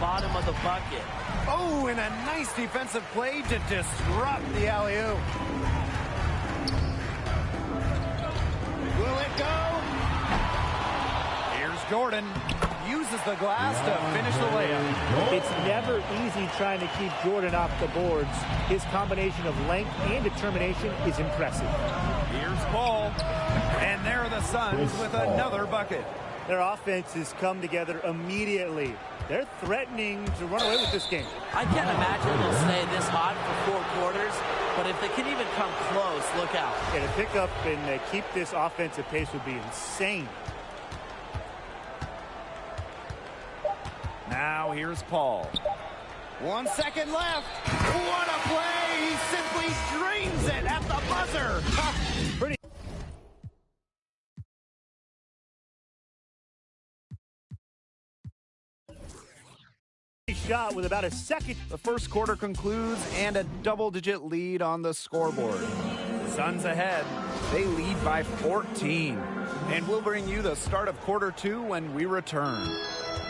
bottom of the bucket. Oh, and a nice defensive play to disrupt the alley-oop. Will it go? Here's Jordan. Uses the glass to finish the layup. It's never easy trying to keep Jordan off the boards. His combination of length and determination is impressive. Here's Paul. And there are the Suns with another bucket. Their offenses come together immediately. They're threatening to run away with this game. I can't imagine they'll stay this hot for 4 quarters, but if they can even come close, look out. Yeah, to pick up and keep this offensive pace would be insane. Now here's Paul. 1 second left. What a play! He simply drains it at the buzzer. Pretty shot with about a second. The first quarter concludes and a double-digit lead on the scoreboard. Suns ahead. They lead by 14. And we'll bring you the start of quarter 2 when we return.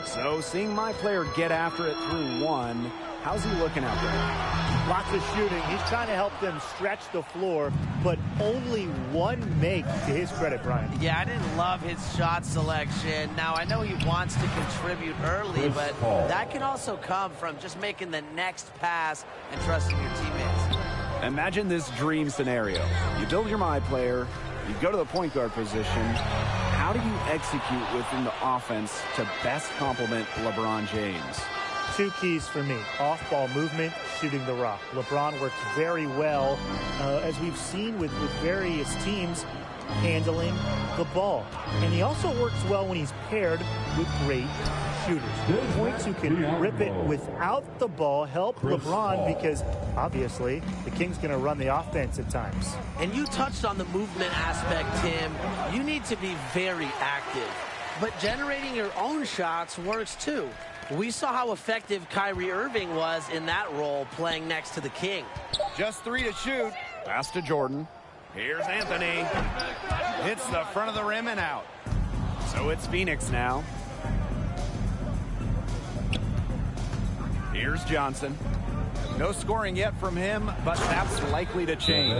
So, seeing my player get after it through 1, how's he looking out there? Lots of shooting. He's trying to help them stretch the floor, but only 1 make, to his credit, Brian. Yeah, I didn't love his shot selection. Now, I know he wants to contribute early, but that can also come from just making the next pass and trusting your teammates. Imagine this dream scenario. You build your my player, you go to the point guard position. How do you execute within the offense to best complement LeBron James? 2 keys for me. Off-ball movement, shooting the rock. LeBron works very well, as we've seen with various teams, handling the ball. And he also works well when he's paired with great shooters. Points who can rip it without the ball help LeBron because, obviously, the King's going to run the offense at times. And you touched on the movement aspect, Tim. You need to be very active. But generating your own shots works too. We saw how effective Kyrie Irving was in that role playing next to the King. Just 3 to shoot. Pass to Jordan. Here's Anthony. Hits the front of the rim and out. So it's Phoenix now. Here's Johnson. No scoring yet from him, but that's likely to change.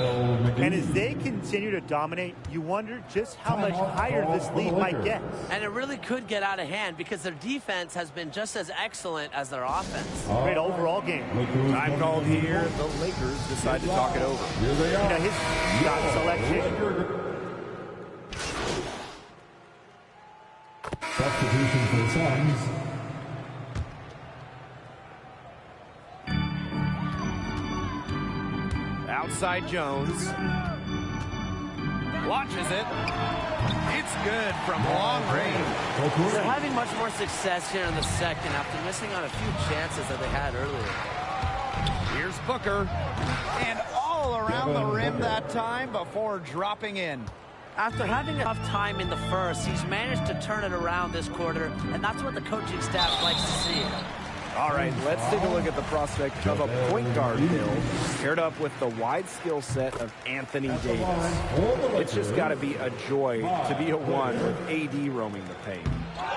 And as they continue to dominate, you wonder just how much higher this lead might get. And it really could get out of hand because their defense has been just as excellent as their offense. Great overall game. Time called here. The Lakers decide to talk it over. You know, his shot selection. Substitution for the Suns. Outside Jones. Launches it. It's good from long range. They're having much more success here in the second after missing on a few chances that they had earlier. Here's Booker. And all around the rim that time before dropping in. After having a tough time in the first, he's managed to turn it around this quarter, and that's what the coaching staff likes to see. All right, let's take a look at the prospect of a point guard build paired up with the wide skill set of Anthony Davis. It's just got to be a joy to be a 1 with AD roaming the paint.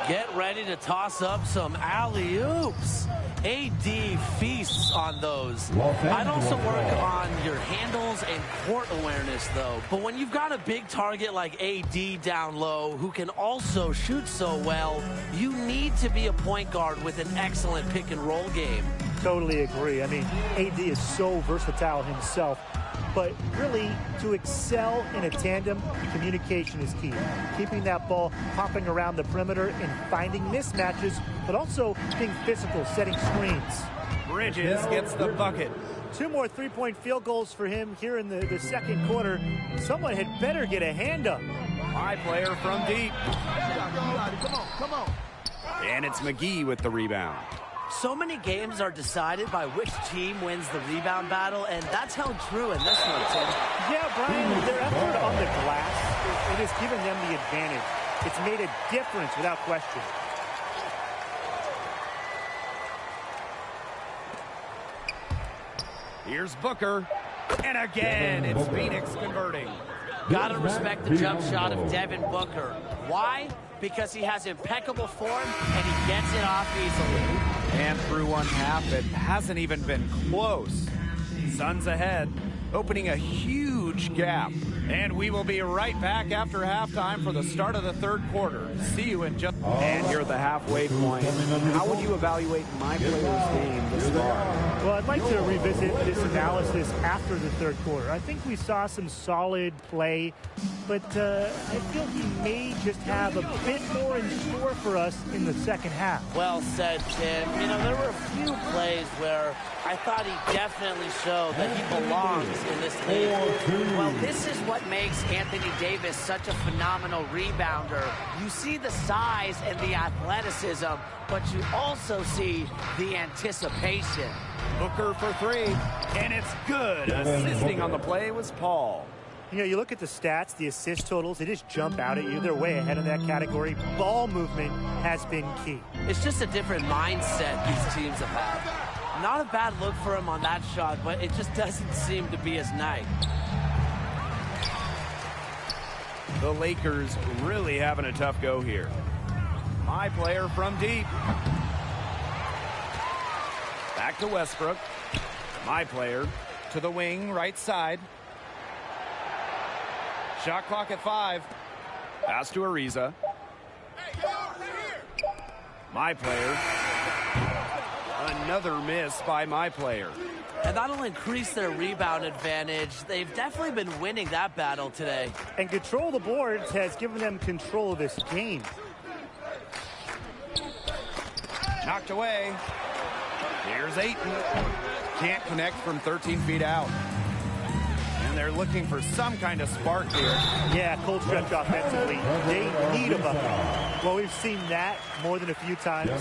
Get ready to toss up some alley-oops. AD feasts on those. I'd also work on your handles and court awareness, though. But when you've got a big target like AD down low who can also shoot so well, you need to be a point guard with an excellent pick-and-roll game. Totally agree. I mean, AD is so versatile himself. But really, to excel in a tandem, communication is key. Keeping that ball popping around the perimeter and finding mismatches, but also being physical, setting screens. Bridges gets the bucket. 2 more three-point field goals for him here in the second quarter. Someone had better get a hand up. My player from deep. Come on. And it's McGee with the rebound. So many games are decided by which team wins the rebound battle, and that's held true in this one, Tim. Yeah, Brian, their effort on the glass, it has given them the advantage. It's made a difference without question. Here's Booker. And again, it's Phoenix converting. Gotta respect the jump shot of Devin Booker. Why? Because he has impeccable form and he gets it off easily. And through one half, it hasn't even been close. Suns ahead, opening a huge gap. And we will be right back after halftime for the start of the third quarter. See you in just... And here at the halfway point, how would you evaluate my player's game this far? Well, I'd like to revisit this analysis after the third quarter. I think we saw some solid play, but I feel he may just have a bit more in store for us in the second half. Well said, Tim. You know, there were a few plays where I thought he definitely showed that he belongs in this league. Well, this is what makes Anthony Davis such a phenomenal rebounder. You see the size and the athleticism, but you also see the anticipation. Booker for three, and it's good. Assisting on the play was Paul. You know, you look at the stats, the assist totals, they just jump out at you. They're way ahead of that category. Ball movement has been key. It's just a different mindset these teams have had. Not a bad look for him on that shot, but it just doesn't seem to be his night. The Lakers really having a tough go here. My player from deep. Back to Westbrook. My player to the wing, right side. Shot clock at 5. Pass to Ariza. My player. Another miss by my player. And that'll increase their rebound advantage. They've definitely been winning that battle today. And control the boards has given them control of this game. Knocked away. Here's Ayton. Can't connect from 13 feet out. And they're looking for some kind of spark here. Yeah, cold stretch offensively. They need a bucket. Well, we've seen that more than a few times.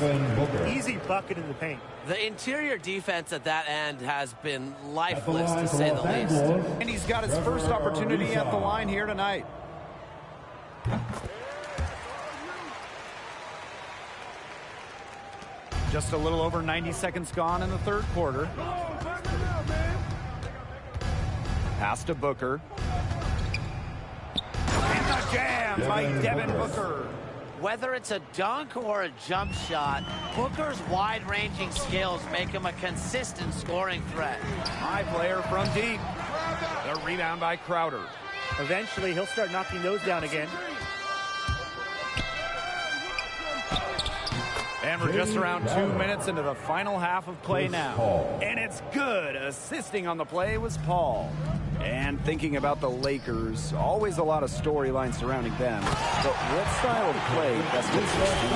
Easy bucket in the paint. The interior defense at that end has been lifeless, to say the least. And he's got his first opportunity at the line here tonight. Just a little over 90 seconds gone in the third quarter. Pass to Booker. And the jam by Devin Booker. Whether it's a dunk or a jump shot, Booker's wide-ranging skills make him a consistent scoring threat. My player from deep. The rebound by Crowder. Eventually, he'll start knocking those down again. And we're just around 2 minutes into the final half of play now. And it's good. Assisting on the play was Paul. And thinking about the Lakers, always a lot of storylines surrounding them. But what style of play best fits this team?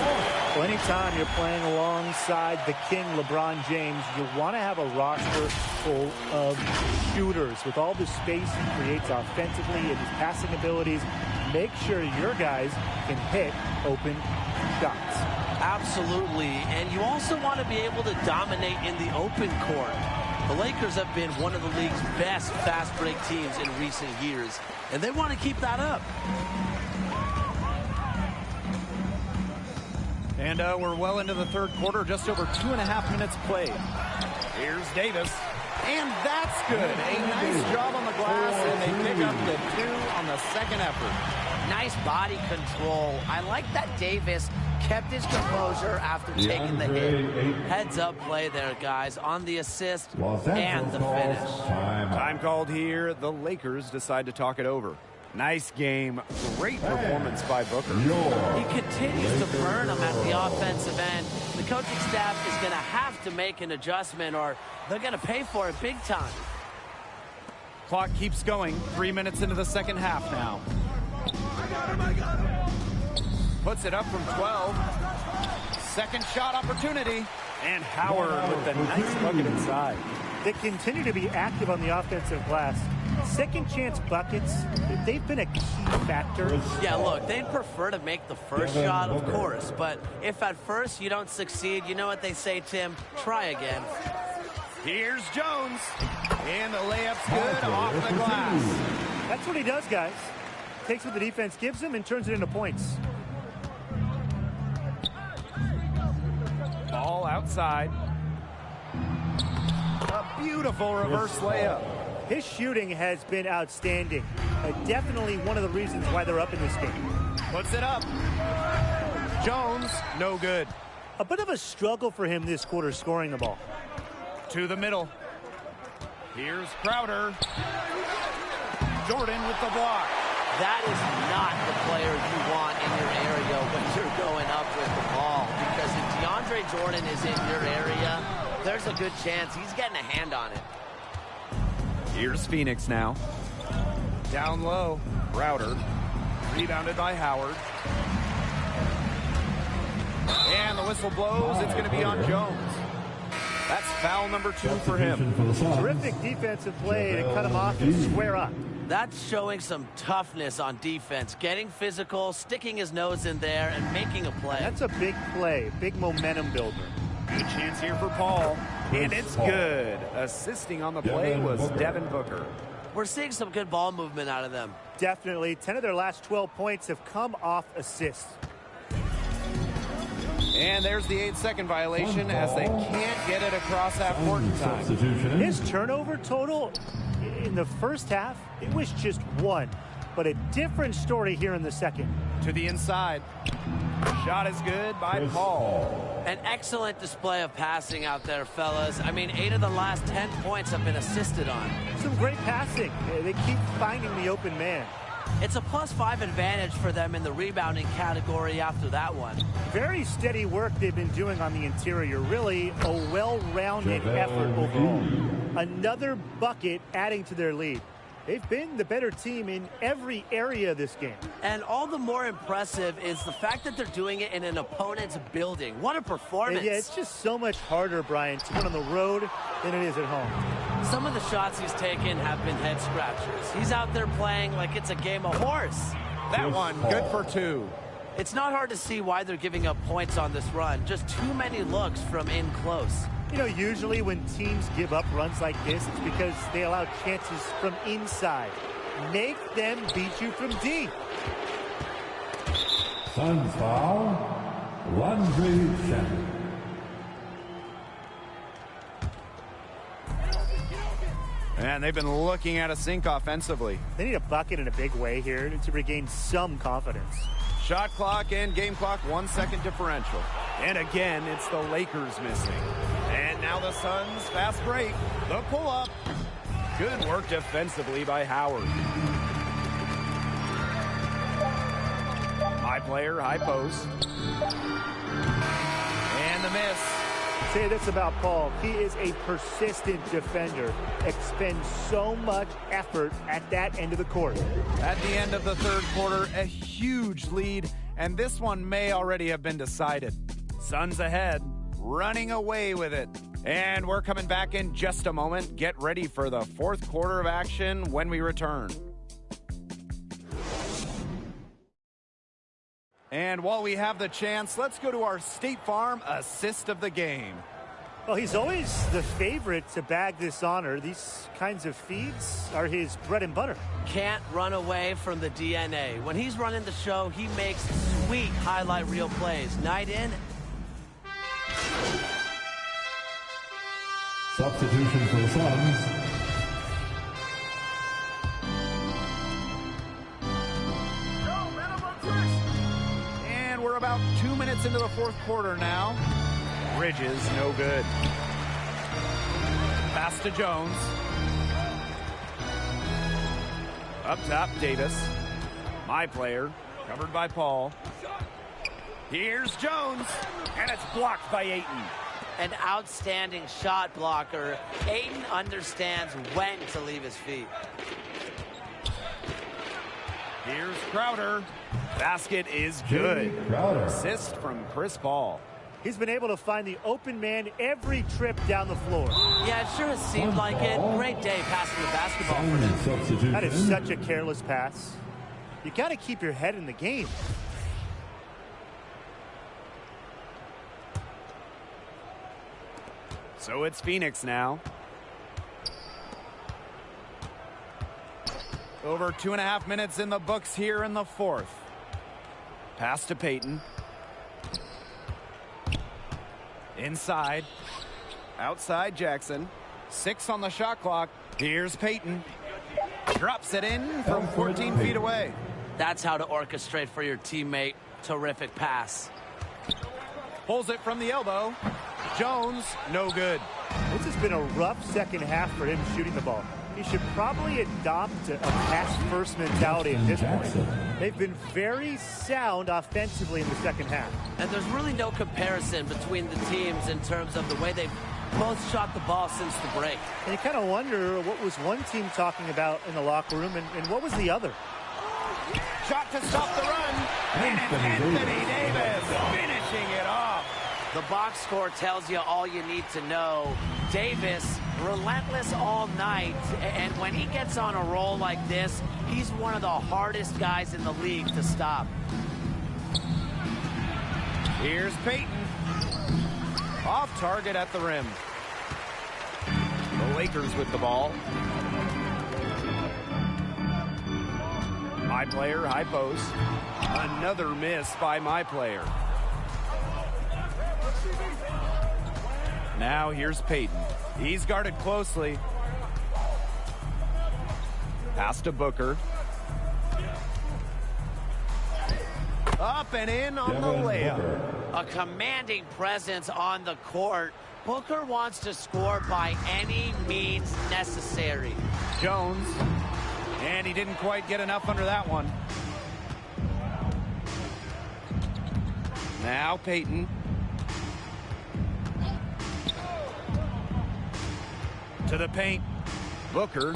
Well, anytime you're playing alongside the king, LeBron James, you want to have a roster full of shooters. With all the space he creates offensively and his passing abilities, make sure your guys can hit open shots. Absolutely. And you also want to be able to dominate in the open court. The Lakers have been one of the league's best fast break teams in recent years, and they want to keep that up. And we're well into the third quarter, just over 2.5 minutes played. Here's Davis, and that's good. A nice job on the glass, and they pick up the 2 on the second effort. Nice body control. I like that Davis kept his composure after taking the hit. Heads up play there, guys, on the assist and the finish. Time called here. The Lakers decide to talk it over. Nice game. Great performance by Booker. He continues to burn them at the offensive end. The coaching staff is going to have to make an adjustment, or they're going to pay for it big time. Clock keeps going. 3 minutes into the second half now. Puts it up from 12. Second shot opportunity. And Howard with the nice bucket inside. They continue to be active on the offensive glass. Second chance buckets, they've been a key factor. Yeah, look, they'd prefer to make the first shot, of course. But if at first you don't succeed, you know what they say, Tim? Try again. Here's Jones. And the layup's good off the glass. That's what he does, guys. Takes what the defense gives him and turns it into points. Ball outside. A beautiful reverse layup. His shooting has been outstanding. Definitely one of the reasons why they're up in this game. Puts it up. Jones, no good. A bit of a struggle for him this quarter scoring the ball. To the middle. Here's Crowder. Jordan with the block. That is not the player you want in your area when you're going up with the ball. Because if DeAndre Jordan is in your area, there's a good chance he's getting a hand on it. Here's Phoenix now. Down low. Crowder. Rebounded by Howard. And the whistle blows. It's going to be on Jones. That's foul number 2 for him. Terrific defensive play to cut him off and square up. That's showing some toughness on defense, getting physical, sticking his nose in there, and making a play. That's a big play, big momentum builder. Good chance here for Paul. And it's good. Assisting on the play was Devin Booker. We're seeing some good ball movement out of them. Definitely. 10 of their last 12 points have come off assists. And there's the 8-second violation as they can't get it across that court in time. His turnover total in the first half, it was just 1. But a different story here in the second. To the inside. Shot is good by Paul. An excellent display of passing out there, fellas. I mean, 8 of the last 10 points have been assisted on. Some great passing. They keep finding the open man. It's a +5 advantage for them in the rebounding category after that one. Very steady work they've been doing on the interior. Really a well-rounded effort overall. Another bucket adding to their lead. They've been the better team in every area of this game. And all the more impressive is the fact that they're doing it in an opponent's building. What a performance. Yeah, it's just so much harder, Brian, to win on the road than it is at home. Some of the shots he's taken have been head scratchers. He's out there playing like it's a game of horse. That one, good for 2. It's not hard to see why they're giving up points on this run. Just too many looks from in close. You know, usually when teams give up runs like this, it's because they allow chances from inside. Make them beat you from deep. Suns foul, Landry Shamet. And they've been looking at a sink offensively. They need a bucket in a big way here to regain some confidence. Shot clock and game clock 1 second differential. And again, it's the Lakers missing. And now the Suns fast break. The pull up. Good work defensively by Howard. High player, high post. And the miss. Say this about Paul. He is a persistent defender. Expends so much effort at that end of the court. At the end of the third quarter, a huge lead, and this one may already have been decided. Suns ahead, running away with it. And we're coming back in just a moment. Get ready for the fourth quarter of action when we return. And while we have the chance, let's go to our State Farm assist of the game. Well, he's always the favorite to bag this honor. These kinds of feeds are his bread and butter. Can't run away from the DNA. When he's running the show, he makes sweet highlight reel plays. Night in. Substitution for the Suns. And we're about 2 minutes into the fourth quarter now. Bridges, no good. Pass to Jones. Up top, Davis. My player, covered by Paul. Here's Jones, and it's blocked by Ayton. An outstanding shot blocker. Ayton understands when to leave his feet. Here's Crowder. Basket is good. Assist from Chris Paul. He's been able to find the open man every trip down the floor. Yeah, it sure has seemed like it. Great day passing the basketball for him. That is such a careless pass. You got to keep your head in the game. So it's Phoenix now. Over 2.5 minutes in the books here in the fourth. Pass to Payton. Inside. Outside Jackson. 6 on the shot clock. Here's Payton. Drops it in from 14 feet away. That's how to orchestrate for your teammate. Terrific pass. Pulls it from the elbow. Jones, no good. This has been a rough second half for him shooting the ball. He should probably adopt a pass-first mentality at this point. They've been very sound offensively in the second half. And there's really no comparison between the teams in terms of the way they've both shot the ball since the break. And you kind of wonder what was one team talking about in the locker room and what was the other. Shot to stop the run. And it's Anthony Davis finishing it off. The box score tells you all you need to know. Davis, relentless all night, and when he gets on a roll like this, he's one of the hardest guys in the league to stop. Here's Payton. Off target at the rim. The Lakers with the ball. My player, high post. Another miss by my player. Now here's Payton. He's guarded closely. Pass to Booker. Up and in on the layup. A commanding presence on the court. Booker wants to score by any means necessary. Jones. And he didn't quite get enough under that one. Now Payton. To the paint. Booker.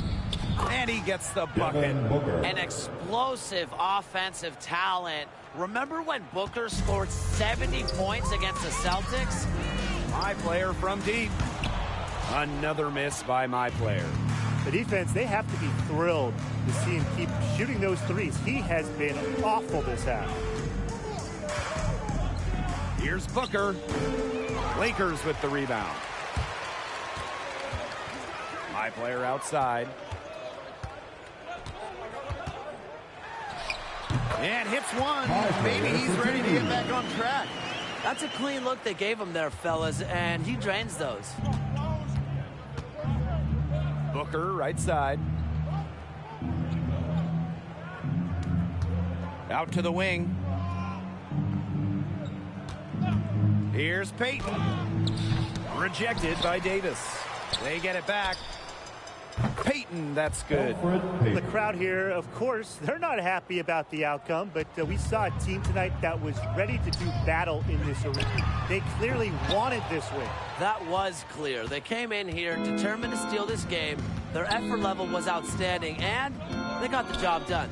And he gets the bucket. An explosive offensive talent. Remember when Booker scored 70 points against the Celtics? My player from deep. Another miss by my player. The defense, they have to be thrilled to see him keep shooting those threes. He has been awful this half. Here's Booker. Lakers with the rebound. My player outside. And hits one. Maybe he's ready to get back on track. That's a clean look they gave him there, fellas, and he drains those. Booker, right side. Out to the wing. Here's Payton. Rejected by Davis. They get it back. Payton, that's good. The crowd here, of course, they're not happy about the outcome, but we saw a team tonight that was ready to do battle in this arena. They clearly wanted this win. That was clear. They came in here determined to steal this game. Their effort level was outstanding, and they got the job done.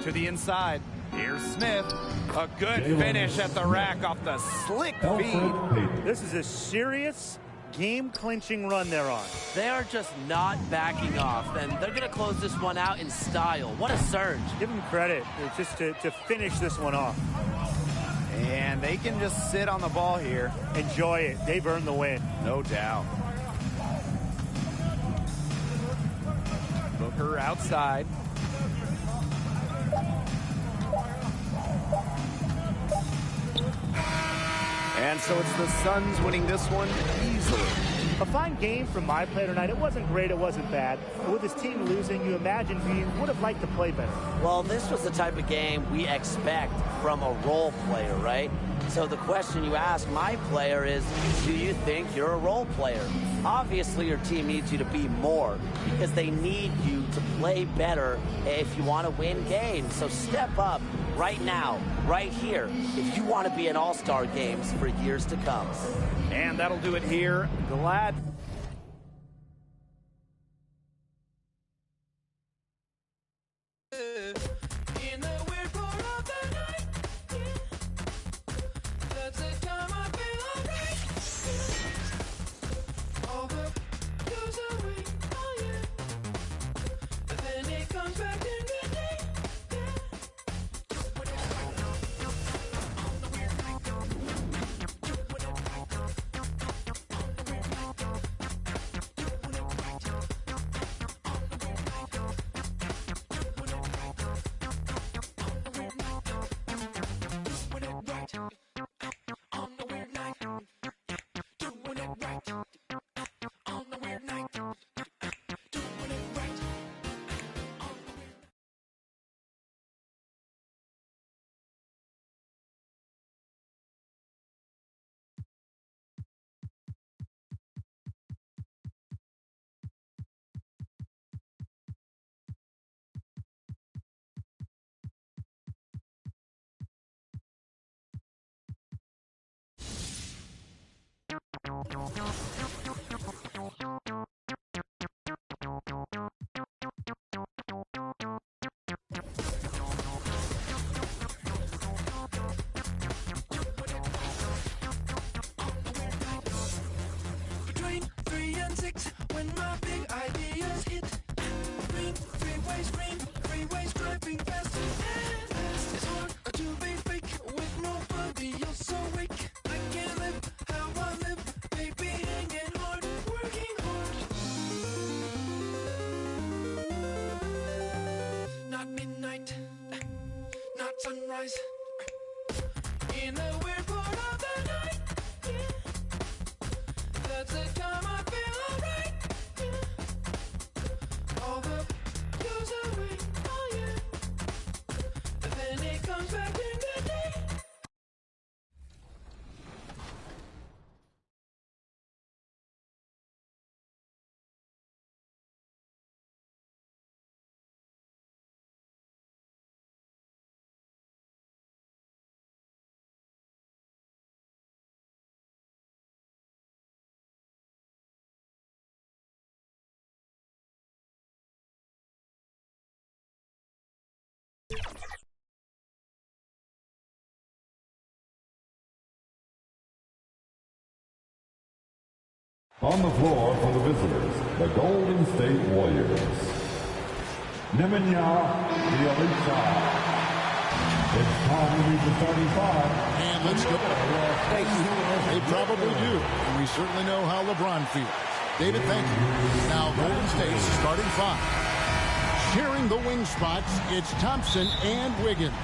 To the inside. Here's Smith. A good finish at the rack off the slick feed. This is a serious game-clinching run they're on. They are just not backing off, and they're going to close this one out in style. What a surge. Give them credit just to finish this one off. And they can just sit on the ball here. Enjoy it. They've earned the win. No doubt. Booker outside. And so it's the Suns winning this one easily. A fine game from my player tonight. It wasn't great, it wasn't bad. But with this team losing, you imagine he would have liked to play better. Well, this was the type of game we expect from a role player, right? So the question you ask my player is, do you think you're a role player? Obviously, your team needs you to be more because they need you to play better if you want to win games. So step up right now, right here, if you want to be in all-star games for years to come. And that'll do it here. Glad Between 3 and 6, when my big ideas hit. Green, freeways green, freeways driving fast and fast. It's hard to be fake with nobody else awake. I can't live how I live, baby, hanging hard, working hard. Not midnight, not sunrise. In a weird part of the night, yeah. That's the time I feel alright, yeah. All the goes away, oh yeah. But then it comes back in the day. On the floor for the visitors, the Golden State Warriors. Nemanja Bjelica. It's time to meet the starting five. And let's go. They probably do. And we certainly know how LeBron feels. David, thank you. Now Golden State's starting five. Sharing the wing spots, it's Thompson and Wiggins.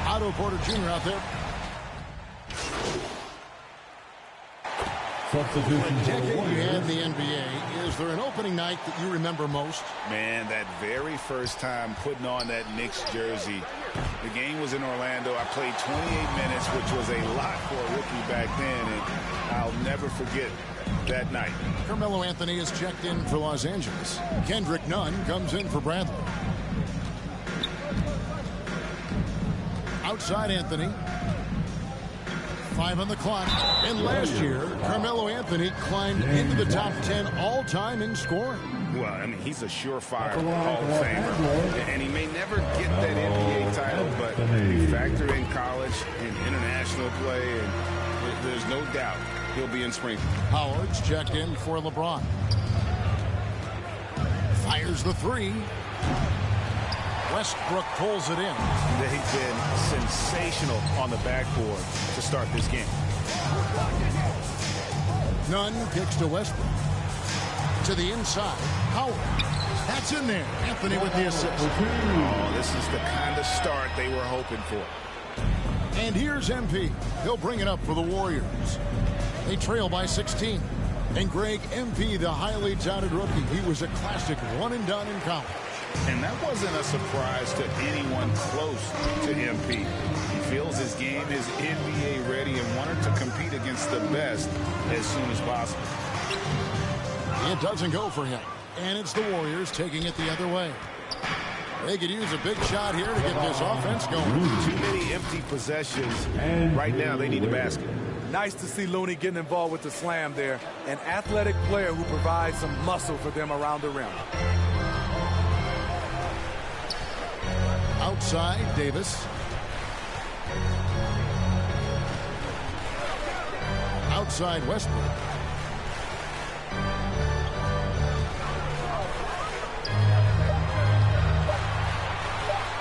Otto Porter Jr. out there. Substitution for the Warriors. And the NBA. Is there an opening night that you remember most? Man, that very first time putting on that Knicks jersey. The game was in Orlando. I played 28 minutes, which was a lot for a rookie back then, and I'll never forget that night. Carmelo Anthony is checked in for Los Angeles. Kendrick Nunn comes in for Bradley. Outside Anthony. 5 on the clock. And last year, Carmelo Anthony climbed into the top 10 all-time in scoring. Well, I mean, he's a surefire Hall of Famer. And he may never get that NBA title, but you factor in college and international play, and there's no doubt he'll be in Springfield. Howard's checked in for LeBron. Fires the three. Westbrook pulls it in. They've been sensational on the backboard to start this game. Nunn kicks to Westbrook. To the inside. Howard. That's in there. Anthony with the assist. Oh, this is the kind of start they were hoping for. And here's MP. He'll bring it up for the Warriors. They trail by 16. And Greg MP, the highly touted rookie, he was a classic one-and-done in college. And that wasn't a surprise to anyone close to MP. He feels his game is NBA ready and wanted to compete against the best as soon as possible. It doesn't go for him. And it's the Warriors taking it the other way. They could use a big shot here to get this offense going. Too many empty possessions. Right now, they need a basket. Nice to see Looney getting involved with the slam there. An athletic player who provides some muscle for them around the rim. Outside, Davis. Outside, Westbrook.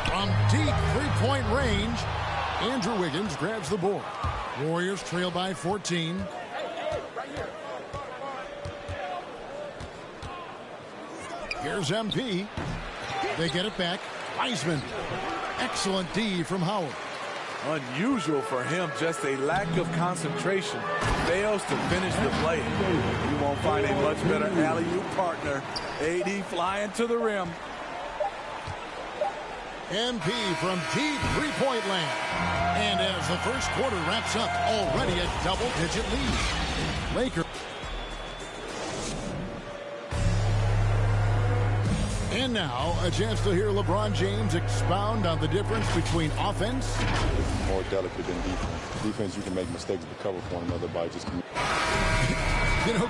From deep three-point range, Andrew Wiggins grabs the board. Warriors trail by 14. Here's MP. They get it back. Wiseman. Excellent D from Howard. Unusual for him, just a lack of concentration. Fails to finish the play. You won't find a much better alley-oop partner. AD flying to the rim. MP from deep three-point land. And as the first quarter wraps up, already a double-digit lead. Lakers. And now, a chance to hear LeBron James expound on the difference between offense. More delicate than defense. Defense, you can make mistakes but cover for one another by just... You know,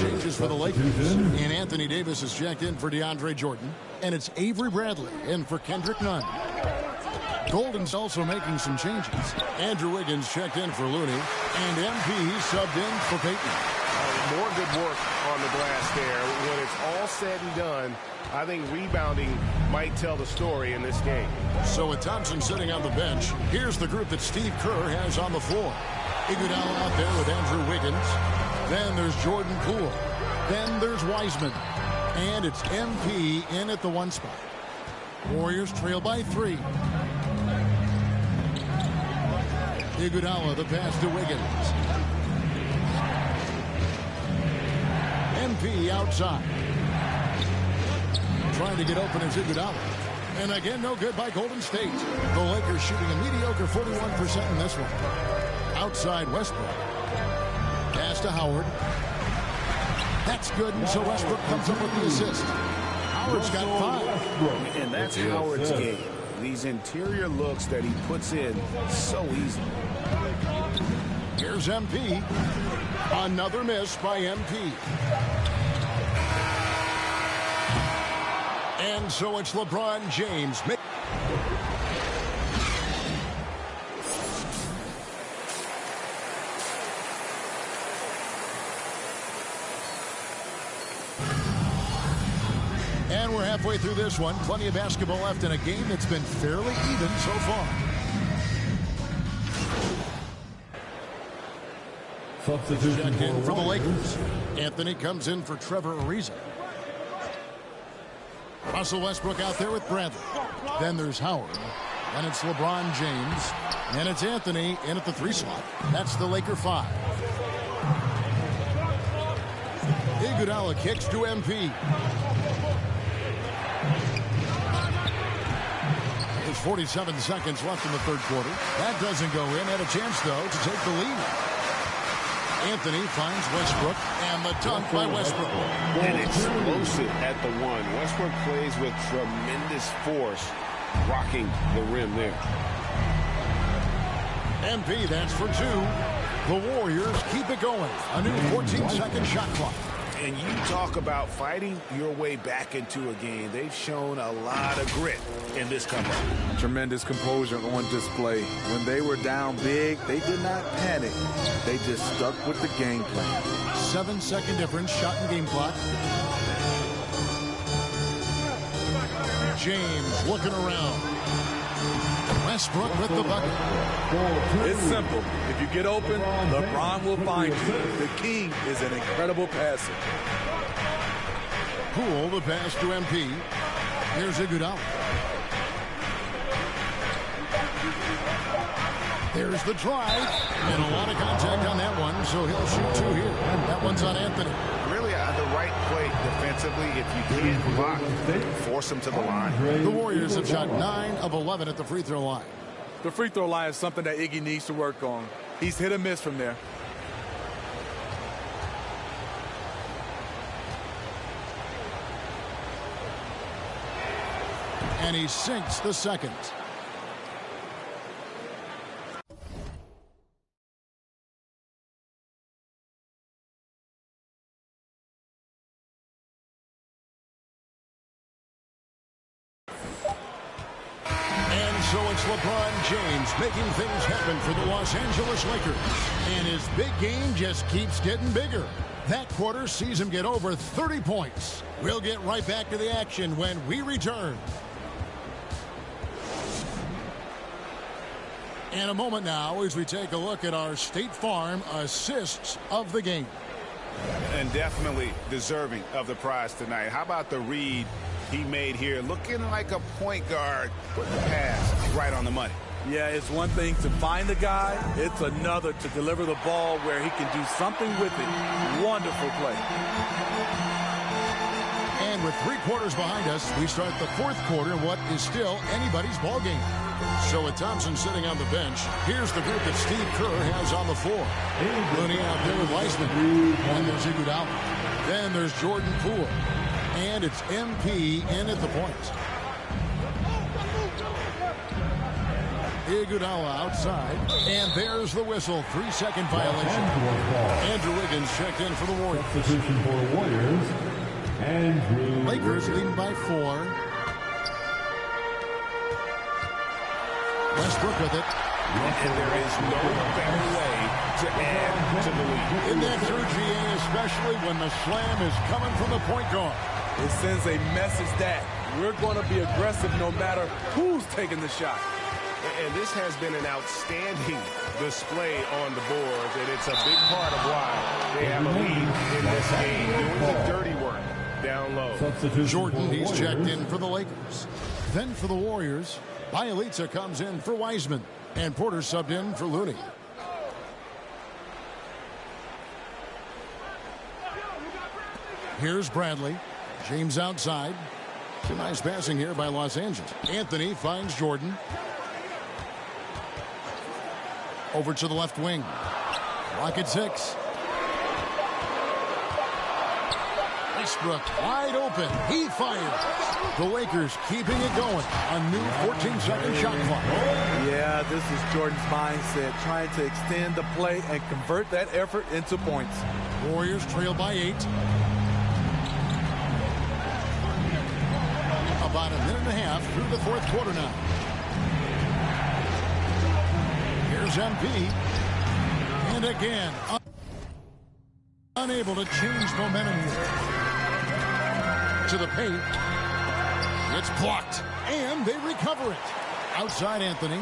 changes for the Lakers. And Anthony Davis is checked in for DeAndre Jordan. And it's Avery Bradley in for Kendrick Nunn. Golden's also making some changes. Andrew Wiggins checked in for Looney. And MP subbed in for Payton. More good work on the glass there. When it's all said and done, I think rebounding might tell the story in this game. So with Thompson sitting on the bench, here's the group that Steve Kerr has on the floor. Iguodala out there with Andrew Wiggins. Then there's Jordan Poole. Then there's Wiseman. And it's MP in at the 1 spot. Warriors trail by 3. Iguodala, the pass to Wiggins. MP outside. Trying to get open is Iguodala. And again, no good by Golden State. The Lakers shooting a mediocre 41% in this one. Outside Westbrook. Pass to Howard. That's good, and so Westbrook comes up with the assist. Howard's got 5. And that's Howard's game. These interior looks that he puts in so easily. Here's MP. Another miss by MP. And so it's LeBron James. And we're halfway through this one. Plenty of basketball left in a game that's been fairly even so far. Checked in for the Lakers. Anthony comes in for Trevor Ariza. Russell Westbrook out there with Bradley. Then there's Howard. Then it's LeBron James. And it's Anthony in at the 3 slot. That's the Laker 5. Iguodala kicks to MP. There's 47 seconds left in the 3rd quarter. That doesn't go in. Had a chance, though, to take the lead. Anthony finds Westbrook, and the dunk by Westbrook. And explosive at the 1. Westbrook plays with tremendous force, rocking the rim there. MP, that's for 2. The Warriors keep it going. A new 14-second shot clock. And you talk about fighting your way back into a game. They've shown a lot of grit in this comeback. Tremendous composure on display. When they were down big, they did not panic. They just stuck with the game plan. 7-second difference, shot and game clock. James looking around. Westbrook with the bucket. It's simple. If you get open, LeBron will find you. The king is an incredible passer. Poole, the pass to MP. Here's Iguodala. There's the drive. And a lot of contact on that one, so he'll shoot 2 here. That one's on Anthony. Really the right play defensively. If you can't block, force him to the line. The Warriors have shot 9 of 11 at the free throw line. The free throw line is something that Iggy needs to work on. He's hit or miss from there. And he sinks the second. So it's LeBron James making things happen for the Los Angeles Lakers. And his big game just keeps getting bigger. That quarter sees him get over 30 points. We'll get right back to the action when we return. In a moment now as we take a look at our State Farm assists of the game. And definitely deserving of the prize tonight. How about the read he made here, looking like a point guard, put the pass right on the money. Yeah, it's one thing to find the guy. It's another to deliver the ball where he can do something with it. Wonderful play. And with 3 quarters behind us, we start the 4th quarter in what is still anybody's ball game. So with Thompson sitting on the bench, here's the group that Steve Kerr has on the floor. Looney out there with Wiseman. And there's Iguodala. Then there's Jordan Poole. And it's MP in at the point. Iguodala outside. And there's the whistle. 3-second violation. Andrew Wiggins checked in for the Warriors. Substitution for Warriors. Andrew Lakers leading by 4. Westbrook with it. And there is no better way to add to the lead. In that third GA, especially when the slam is coming from the point guard. It sends a message that we're going to be aggressive no matter who's taking the shot. And this has been an outstanding display on the boards, and it's a big part of why they have a lead in this game, doing the dirty work down low. Jordan, he's checked in for the Lakers. Then for the Warriors, Bielitsa comes in for Wiseman, and Porter subbed in for Looney. Here's Bradley. James outside. Some nice passing here by Los Angeles. Anthony finds Jordan. Over to the left wing. Rocket 6. Westbrook wide open. He fires. The Lakers keeping it going. A new 14-second shot clock. Yeah, this is Jordan's mindset, trying to extend the play and convert that effort into points. Warriors trail by 8. About a minute and a half through the fourth quarter now. Here's MP. And again, unable to change momentum here. To the paint. It's blocked. And they recover it. Outside Anthony.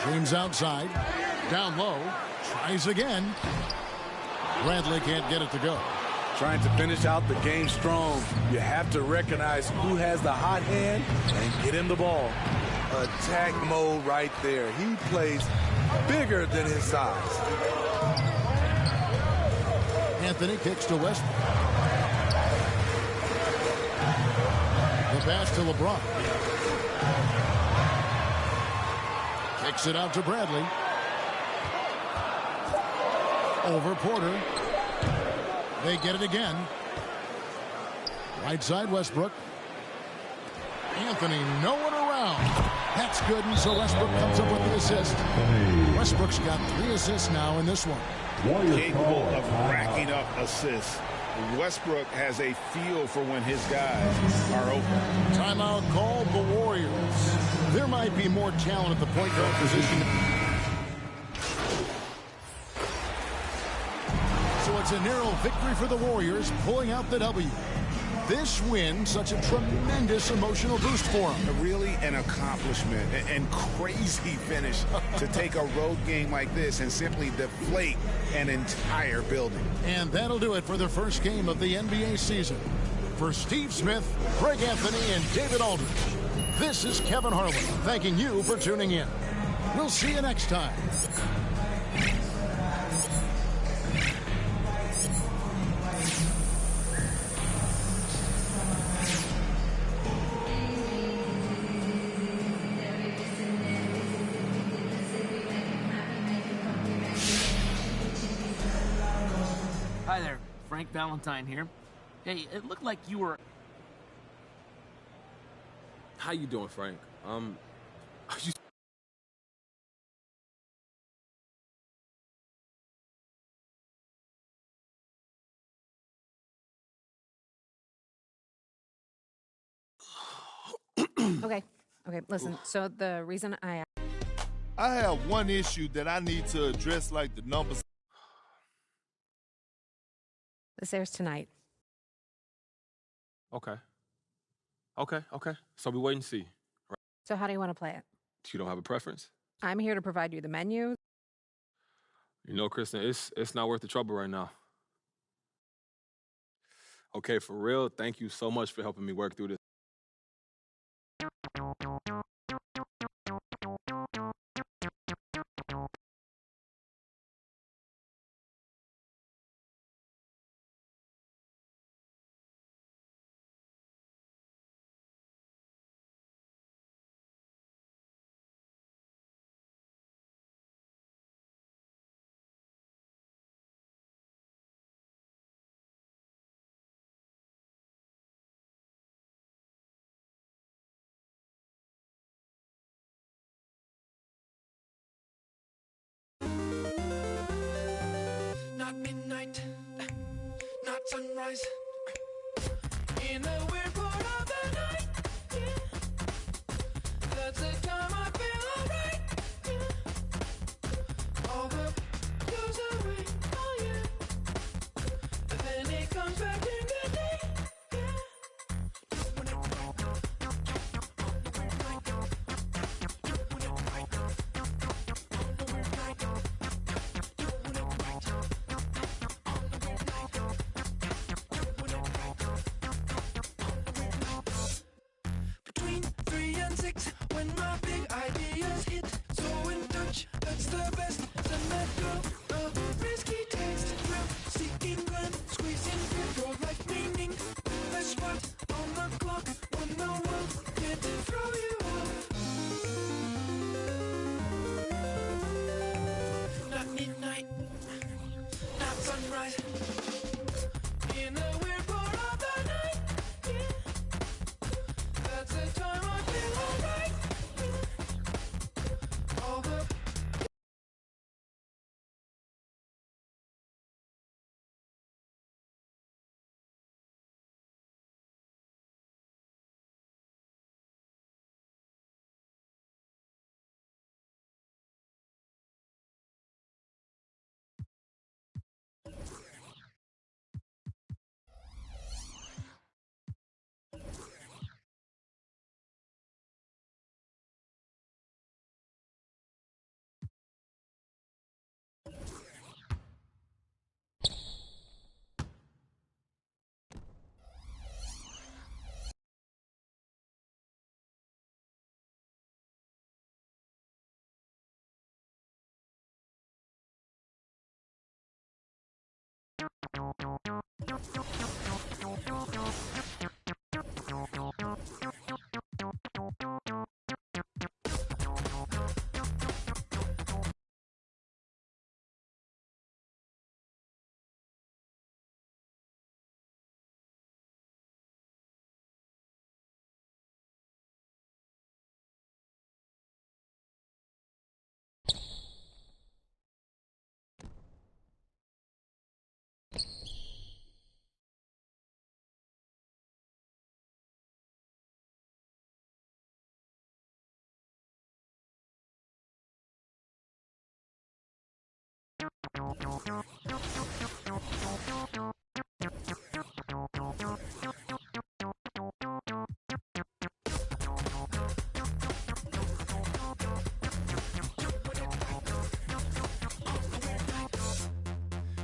James outside. Down low. Tries again. Bradley can't get it to go. Trying to finish out the game strong. You have to recognize who has the hot hand and get him the ball. Attack mode right there. He plays bigger than his size. Anthony kicks to Westbrook. The pass to LeBron. Kicks it out to Bradley. Over Porter. They get it again. Right side Westbrook. Anthony nowhere around. That's good, and so Westbrook comes up with the assist. Westbrook's got 3 assists now in this one. Capable of racking up assists. Westbrook has a feel for when his guys are open. Timeout called the Warriors. There might be more talent at the point guard position. So it's a narrow victory for the Warriors, pulling out the W. This win, such a tremendous emotional boost for them. Really an accomplishment and crazy finish to take a road game like this and simply deflate an entire building. And that'll do it for the first game of the NBA season. For Steve Smith, Greg Anthony, and David Aldridge, this is Kevin Harlan thanking you for tuning in. We'll see you next time. Hi there, Frank Valentine here. Hey, it looked like you were... How you doing, Frank? Are you... Okay, listen, so the reason I have one issue that I need to address, like the numbers. This airs tonight. Okay. So we wait and see. Right? So how do you want to play it? You don't have a preference? I'm here to provide you the menu. You know, Kristen, it's not worth the trouble right now. Okay, for real, thank you so much for helping me work through this. Not midnight, not sunrise. In a weird part of the night, yeah. That's the time I feel alright, yeah. All the goes away, oh yeah. But then it comes back in the day, yeah. Between 3 and 6, when my big ideas hit. So in touch, that's the best. Send that girl a risky text. Thrill seeking glen, squeezing through your life meaning. The spot on the clock when the world can't throw you off. Not midnight, not sunrise. In a weird part of the night, yeah. That's the time I feel alright, yeah. All the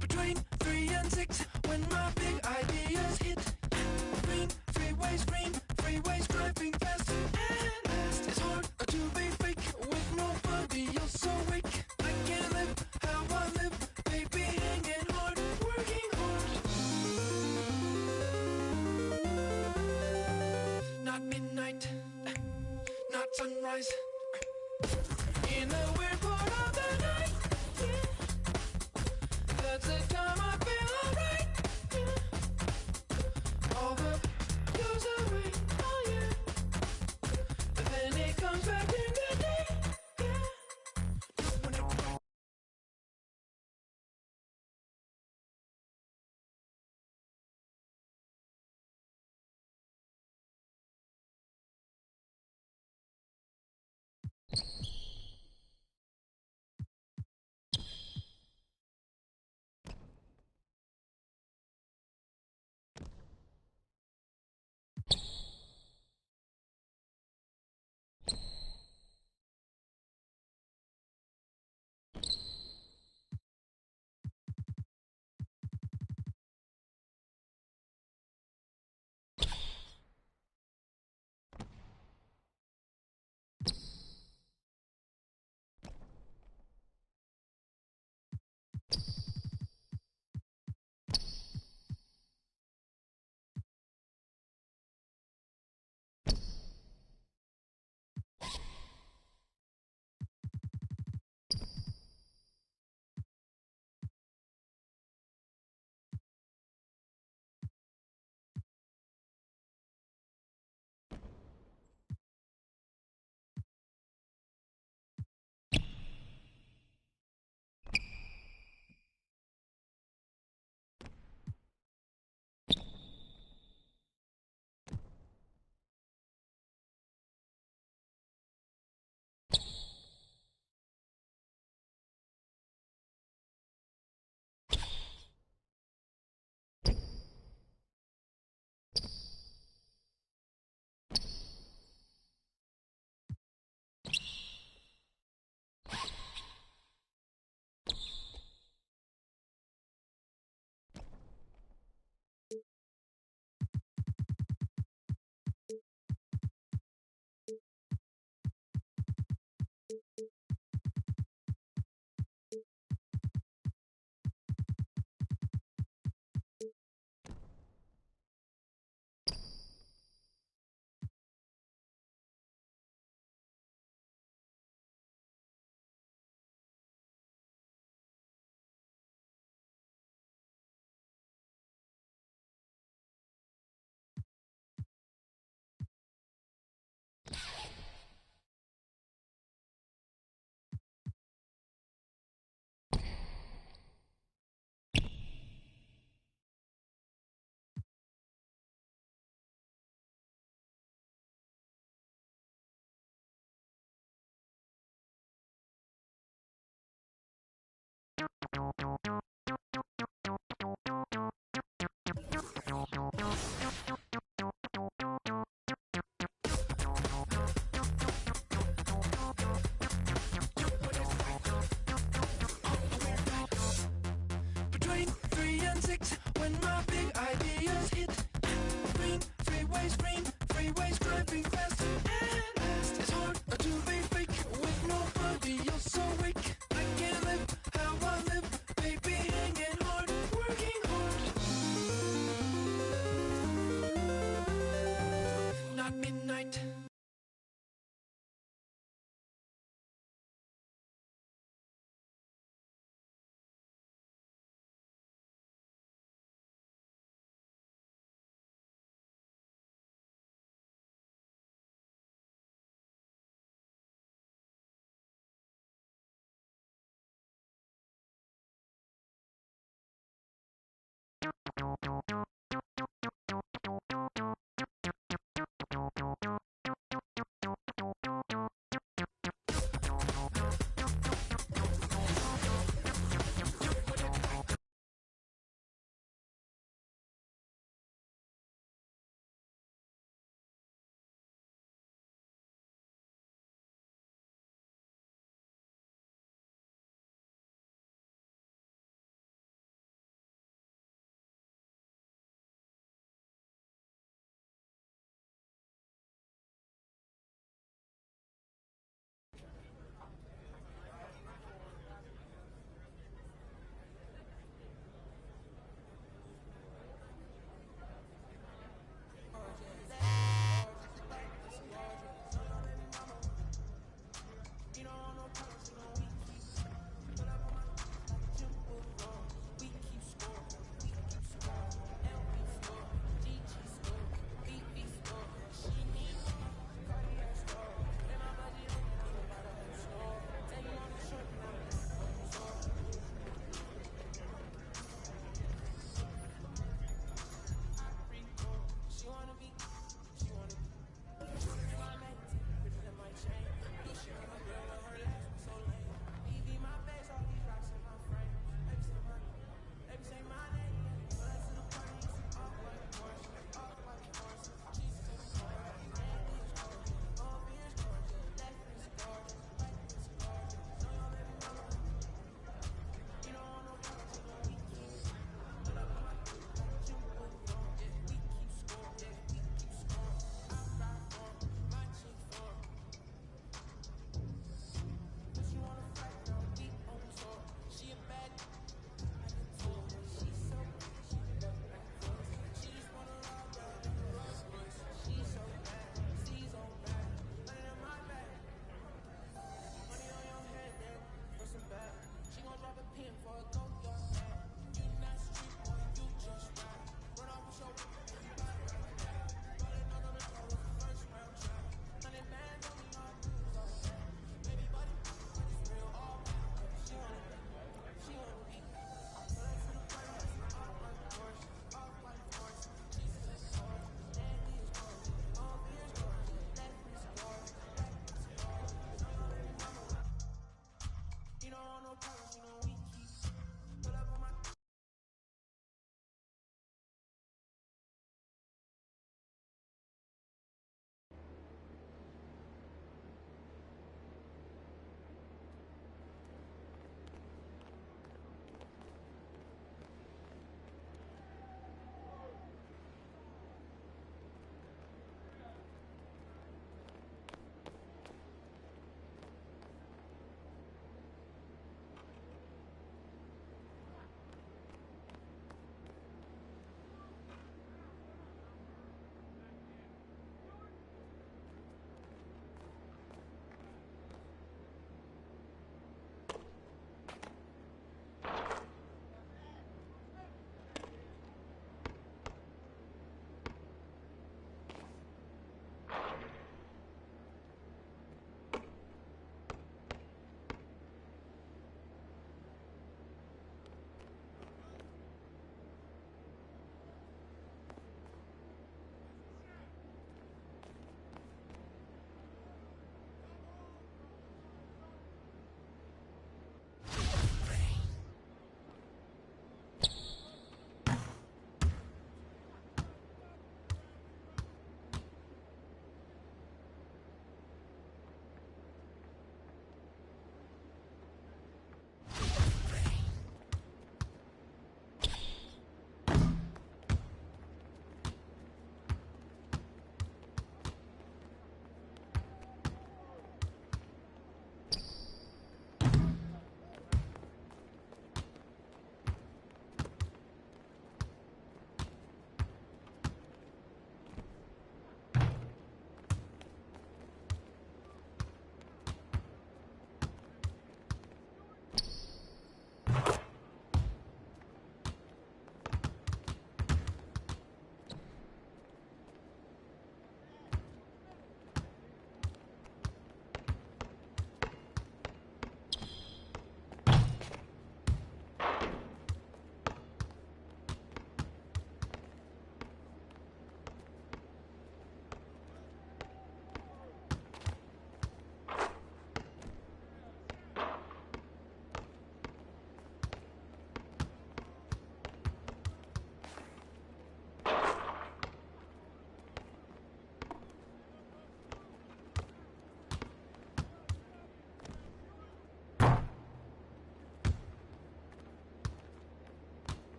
between 3 and 6, when my big ideas hit. Green, freeways driving fast and fast. It's hard to be fake with nobody else awake. I can't live how I live, baby, hanging hard, working hard. Not midnight, not sunrise. In a weird part of the night, yeah. That's the time I feel alright, yeah. All the goes away, oh yeah. But then it comes back in the day, yeah.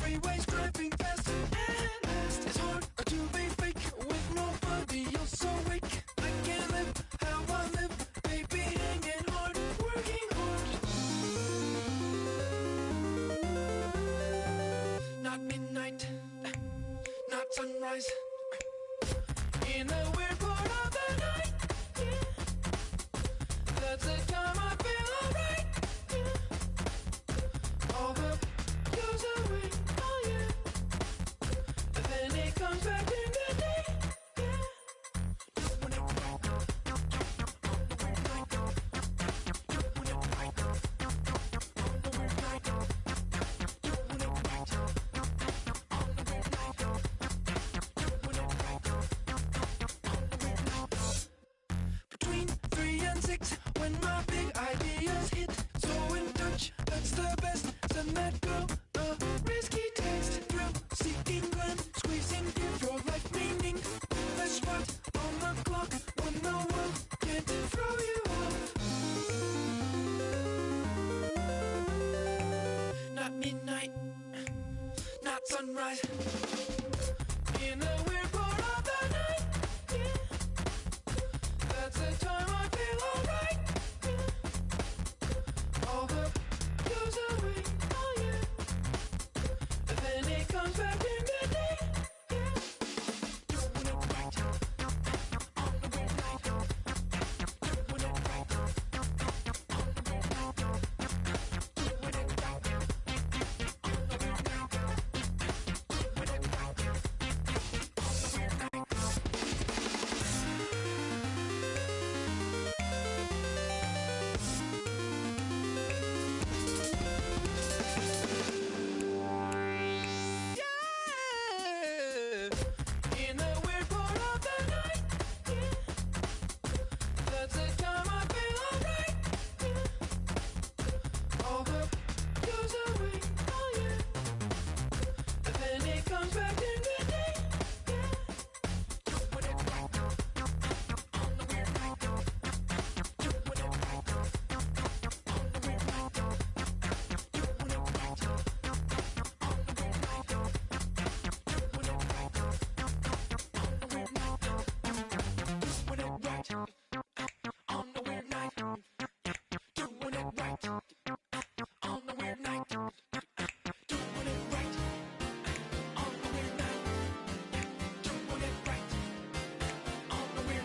freeways driving fast. And fast. It's hard to be fake with nobody else awake. I can't live how I live, baby, hanging hard, working hard. Not midnight, not sunrise. In a weird part of the night, yeah. That's the time I feel alright, yeah. All the goes away, oh yeah. But then it comes back in the day, yeah. Doing it right, on the weird night. Doing it right, on the weird night. Doing it right, on the weird night. Doing it right. Between 3 and 6, when my big ideas hit. So in touch, that's the best. Send that girl a risky text. Thrill seeking glance, squeezing give your life meaning. That's what on the clock when the world can't throw you off. Not midnight, not sunrise. In a weird part of the night, yeah. That's the time I feel alright, yeah. All the goes away, oh yeah. But then it comes back in the day, yeah. Doing it right, on the weird night. Doing it right, on the weird night. Doing it right, on the weird night. Doing it right, on the weird night. In a weird part of the night, yeah. That's the time I feel alright, yeah. All the goes away, oh yeah. But then it comes back in the day, yeah. Doing it right, on the weird night. Doing it right, on the weird night. Doing it right, on the weird night. Doing it right, on the weird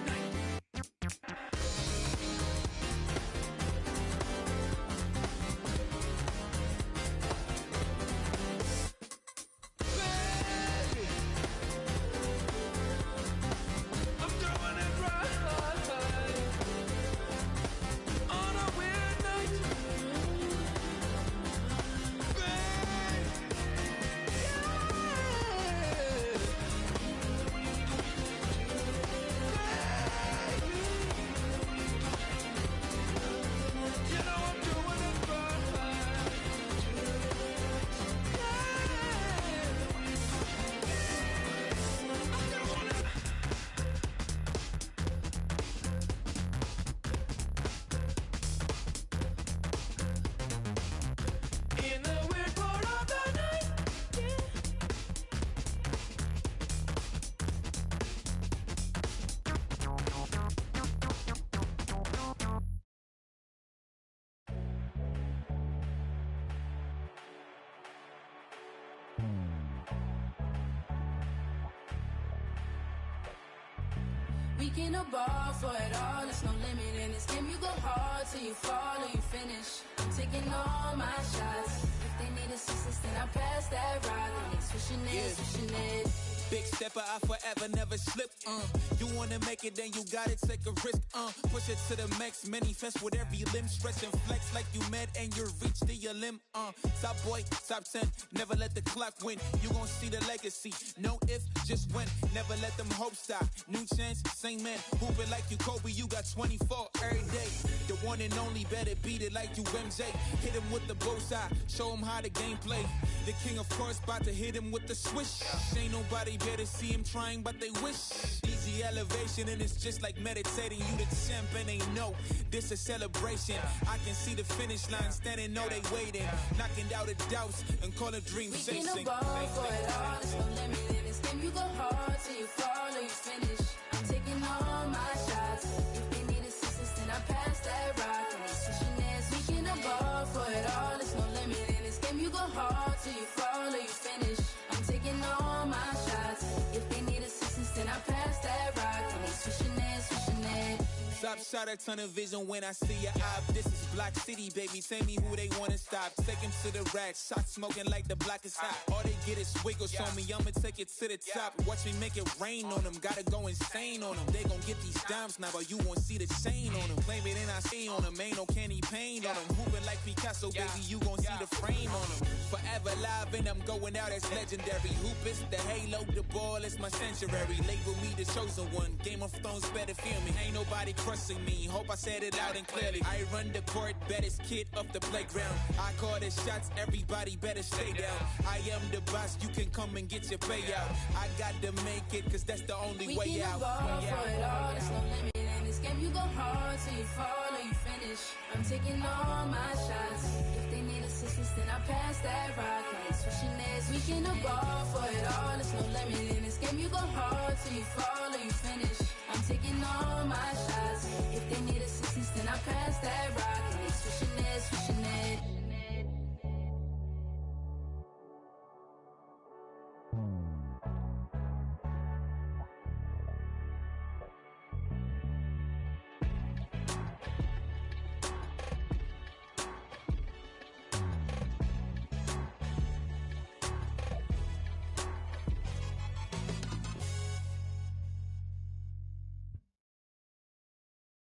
We can ball for it all, there's no limit in this game. You go hard till you fall or you finish. I'm taking all my shots. If they need assistance, then I pass that ride. They switching it, switching it. Big stepper, I forever never slip. You wanna make it, then you gotta take a risk. Push it to the max, many fence with every limb. Stretch and flex like you mad and you reach to your limb. Top boy, top 10, never let the clock win. You gon' see the legacy, no if, just when. Never let them hopes die. New chance, same man. Hooping like you Kobe, you got 24 every day. The one and only, better beat it like you MJ. Hit him with the bullseye, show him how the game play. The king, of course, about to hit him with the swish. Ain't nobody care to see him trying, but they wish. Easy elevation, and it's just like meditating. You the champ, and they know this a celebration. I can see the finish line, standing, know they waiting. Knocking out the doubts and call it dream chasing. We can ball for it all, there's no limit in this game. You go hard till you fall or you finish. I'm taking all my shots. If they need assistance, then I pass that rock. And they switching hands. We can ball for it all, there's no limit in this game. You go hard till you fall or you finish. I'm taking all my shots. If they need assistance, then I pass that rock. And they switching hands, switching hands. Top shot a ton of vision when I see your eye. This is Block City, baby. Tell me who they wanna stop. Take him to the rack. Shot smoking like the block is hot. All they get is wiggles on me. I'ma take it to the top. Watch me make it rain on them. Gotta go insane on them. They gon' get these dimes now, but you won't see the chain on them. Claim it and I see on them. Ain't no candy paint on them. Hooping like Picasso, baby. You gon' see the frame on them. Forever live and I'm going out as legendary. Hoop is the halo, the ball is my sanctuary. Label me the chosen one. Game of Thrones better feel me. Ain't nobody crushing me. Hope I said it loud and clearly. I run the court, baddest kid off the playground. I call the shots, everybody better stay down. I am the boss, you can come and get your payout. I got to make it, cause that's the only way out. We can ball for it all, there's no limit in this game. You go hard till you fall or you finish. I'm taking all my shots. If they need assistance, then I pass that rock. And they switching legs. We can ball for it all, there's no limit in this game. You go hard till you fall or you finish. I'm taking all my shots. If they need assistance, then I pass that rock. And they switching legs, switching legs.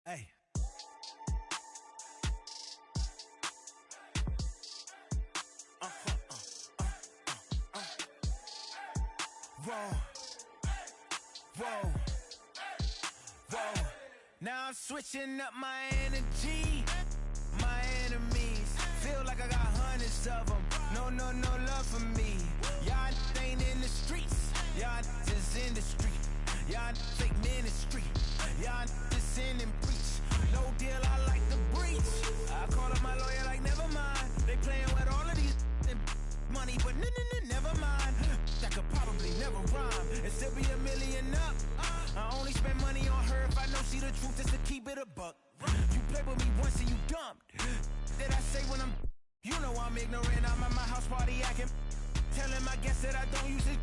Hey. Whoa. Whoa. Whoa. Now I'm switching up my energy. My enemies feel like I got hundreds of them. No love for me. Y'all ain't in the streets. Y'all just in the street. Y'all fake ministry. Y'all just in and preach. No deal, I like the breach. I call up my lawyer like, never mind. They playing with all of these money, but never mind. That could probably never rhyme and still be $1 million up. I only spend money on her if I know she the truth, just to keep it a buck. You play with me once and you dumped. Did I say when I'm, you know I'm ignorant. I'm at my house party acting, telling my guests that I don't use it.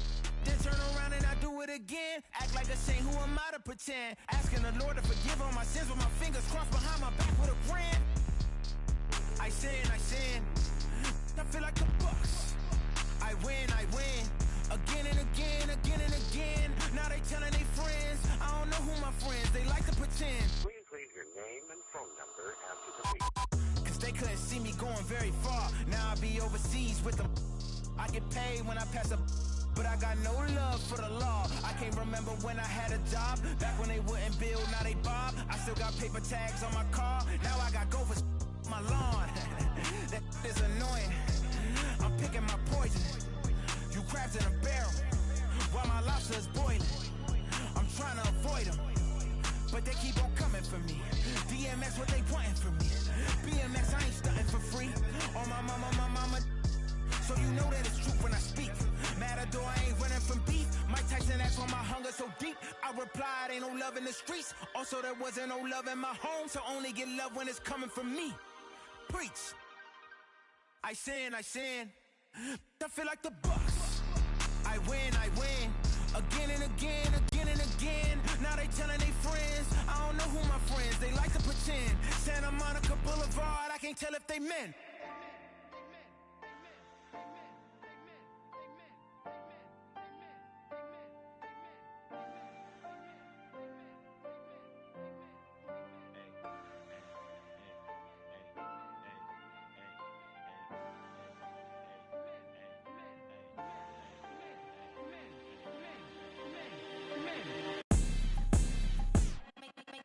Then turn around and I do it again. Act like a saint, who am I to pretend? Asking the Lord to forgive all my sins with my fingers crossed behind my back with a grin. I sin. I feel like the Bucks. I win. Again and again. Now they telling their friends. I don't know who my friends, they like to pretend. Please leave your name and phone number after the beep. Cause they couldn't see me going very far. Now I be overseas with them. I get paid when I pass a, but I got no love for the law. I can't remember when I had a job. Back when they wouldn't build, now they bob. I still got paper tags on my car. Now I got gophers my lawn. That is annoying. I'm picking my poison. You crabs in a barrel, while my lobster is boiling. I'm trying to avoid them, but they keep on coming for me. DMX, what they wanting from me? BMX, I ain't stunting for free. On my mama, so you know that it's true when I speak. Matador, I ain't running from beef. Mike Tyson asked why my hunger so deep. I replied, ain't no love in the streets. Also, there wasn't no love in my home, so only get love when it's coming from me. Preach. I sin. I feel like the Bucks. I win. Again and again. Now they telling their friends. I don't know who my friends, they like to pretend. Santa Monica Boulevard, I can't tell if they men.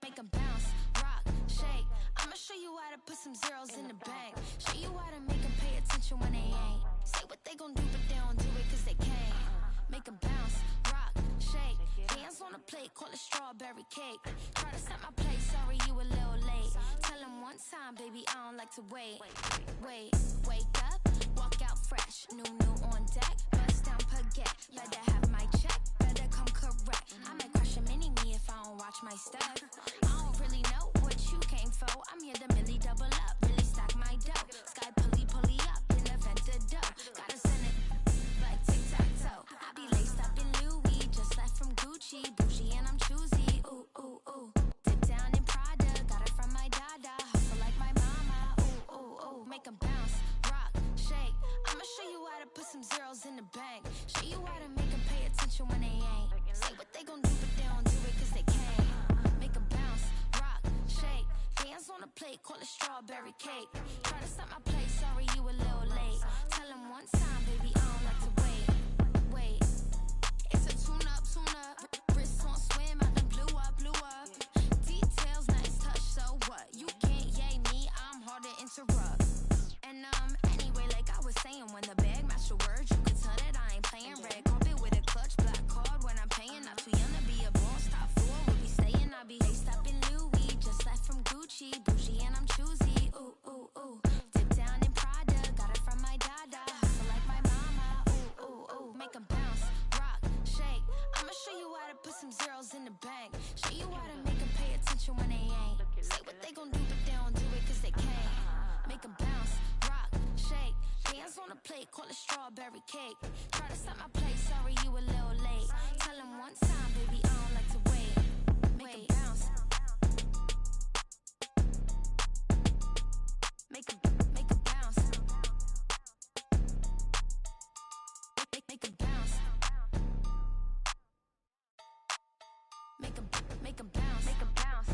Make 'em bounce, rock, shake. I'ma show you how to put some zeros in the bank. She call it strawberry cake. Try to set my place, sorry you a little late. Tell him one time, baby, I don't like to wait. Wake up, walk out fresh. New on deck, bust down baguette. Better have my check, better come correct. I might crush a mini-me if I don't watch my step. I don't really know what you came for. I'm here to Millie double up, really stack my dough. Sky pulley up, in the vent the dough. Gotta send it like tic-tac-toe. I be laced up in Louis, just left from Gucci. Bougie and I'm choosy, ooh, ooh, ooh. Dip down in Prada, got it from my dada. Hustle like my mama, ooh, ooh, ooh. Make 'em bounce, rock, shake. I'ma show you how to put some zeros in the bank. Show you how to make 'em pay attention when they ain't. Say what they gon' do, but they don't do it 'cause they can't. Make 'em bounce, rock, shake. Hands on the plate, call it strawberry cake. Try to stop my place, sorry you a little late. Tell him one time, baby, I don't like to wait. It's a tune-up. Wrist on swim, I done blew up. Details, nice touch, so what? You can't yay me, I'm hard to interrupt. And anyway, like I was saying, when the bag match the words, you can tell that I ain't playing. Red carpet with a clutch, black card when I'm paying. Not too young to be a boss, top floor, we'll be staying. I be laced up in Louis, just left from Gucci. Bougie and I'm choosy, ooh, ooh, ooh. Dip down in Prada, got it from my dada. Hustle like my mama, ooh, ooh, ooh. Make 'em bounce, rock, shake. I'ma show you how to put some zeros in the bank. Show you how to make 'em pay attention when they ain't. Say what they gon' do, but they don't do it 'cause they can't. Make 'em bounce, rock, shake. Hands on the plate, call it strawberry cake. Try to stop my place, sorry you a little late. Tell him one time, baby, I don't like to wait. Make 'em bounce. Make 'em bounce. Make 'em bounce. Make 'em bounce. Make 'em bounce.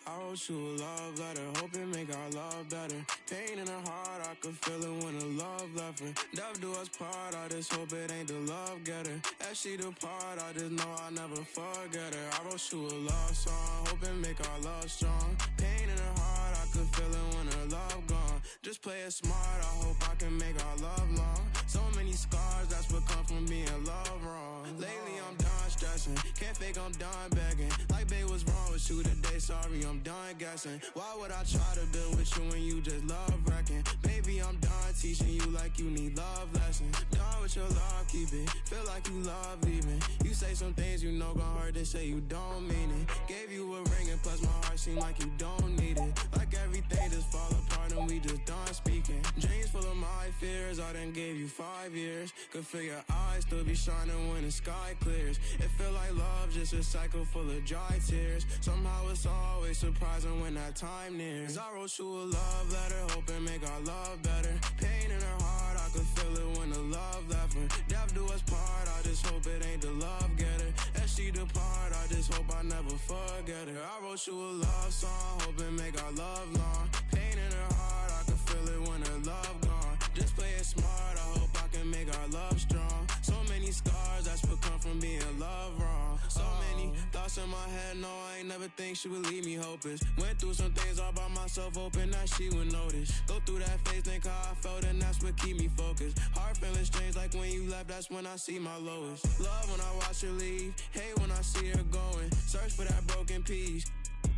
I wrote you a love letter, hoping make our love better. Pain in her heart, I could feel it when the love left her. Death do us part, I just hope it ain't the love getter. As she depart, I just know I'll never forget her. I wrote you a love song, hoping make our love strong. Pain in her heart, I could feel it when her love gone. Just play it smart, I hope I can make our love long. So many scars, that's what come from being loved wrong. Lately I'm done stressing, can't fake I'm done begging. Like babe, what's wrong with you today? Sorry, I'm done guessing. Why would I try to build with you when you just love wrecking? Baby, I'm done teaching you like you need love lessons. Done with your love, keep it. Feel like you love leaving. You say some things you know gon' hurt, they say you don't mean it. Gave you a ring and plus my heart seem like you don't need it. Like everything just fall apart and we just done speaking. Dreams full of my fears, I done gave you 5 years. Could feel your eyes still be shining when the sky clears. It feel like love, just a cycle full of dry tears. Somehow it's always surprising when that time nears. I wrote you a love letter, hoping make our love better. Pain in her heart, I could feel it when the love left her. Death do us part, I just hope it ain't the love getter. As she depart, I just hope I never forget her. I wrote you a love song, hoping make our love long. Pain in her heart, I could feel it when her love gone. Just play it smart, I hope I can make our love strong. So many scars, that's what come from being loved wrong. So many thoughts in my head, no, I ain't never think she would leave me hopeless. Went through some things all by myself, hoping that she would notice. Go through that phase, think how I felt, and that's what keep me focused. Heart feeling strange, like when you left, that's when I see my lowest. Love when I watch her leave, hate when I see her going. Search for that broken piece,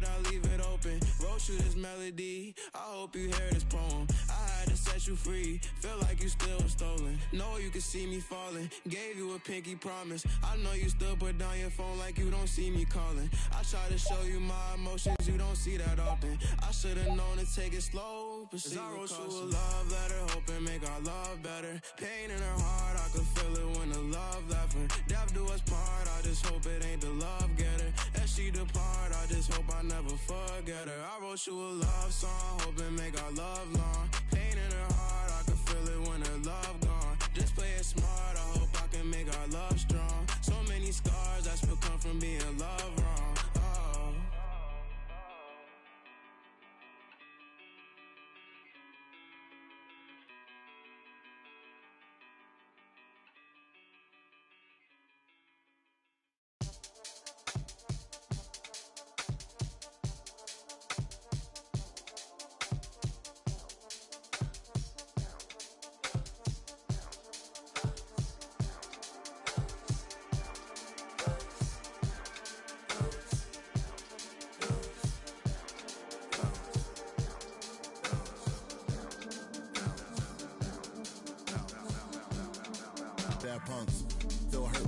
I leave it open. Wrote you this melody, I hope you hear this poem. I had to set you free, feel like you still stolen. Know you could see me falling, gave you a pinky promise. I know you still put down your phone like you don't see me calling. I try to show you my emotions, you don't see that often. I should've known to take it slow, proceed I wrote you a love letter, hoping make our love better. Pain in her heart, I could feel it when the love left her. Death do us part, I just hope it ain't the love getter. As she depart, I just hope I never forget her. I wrote you a love song, hoping make our love long. Pain in her heart, I could feel it when her love gone. Just play it smart, I hope I can make our love strong. So many scars, that's what come from being loved wrong. Oh.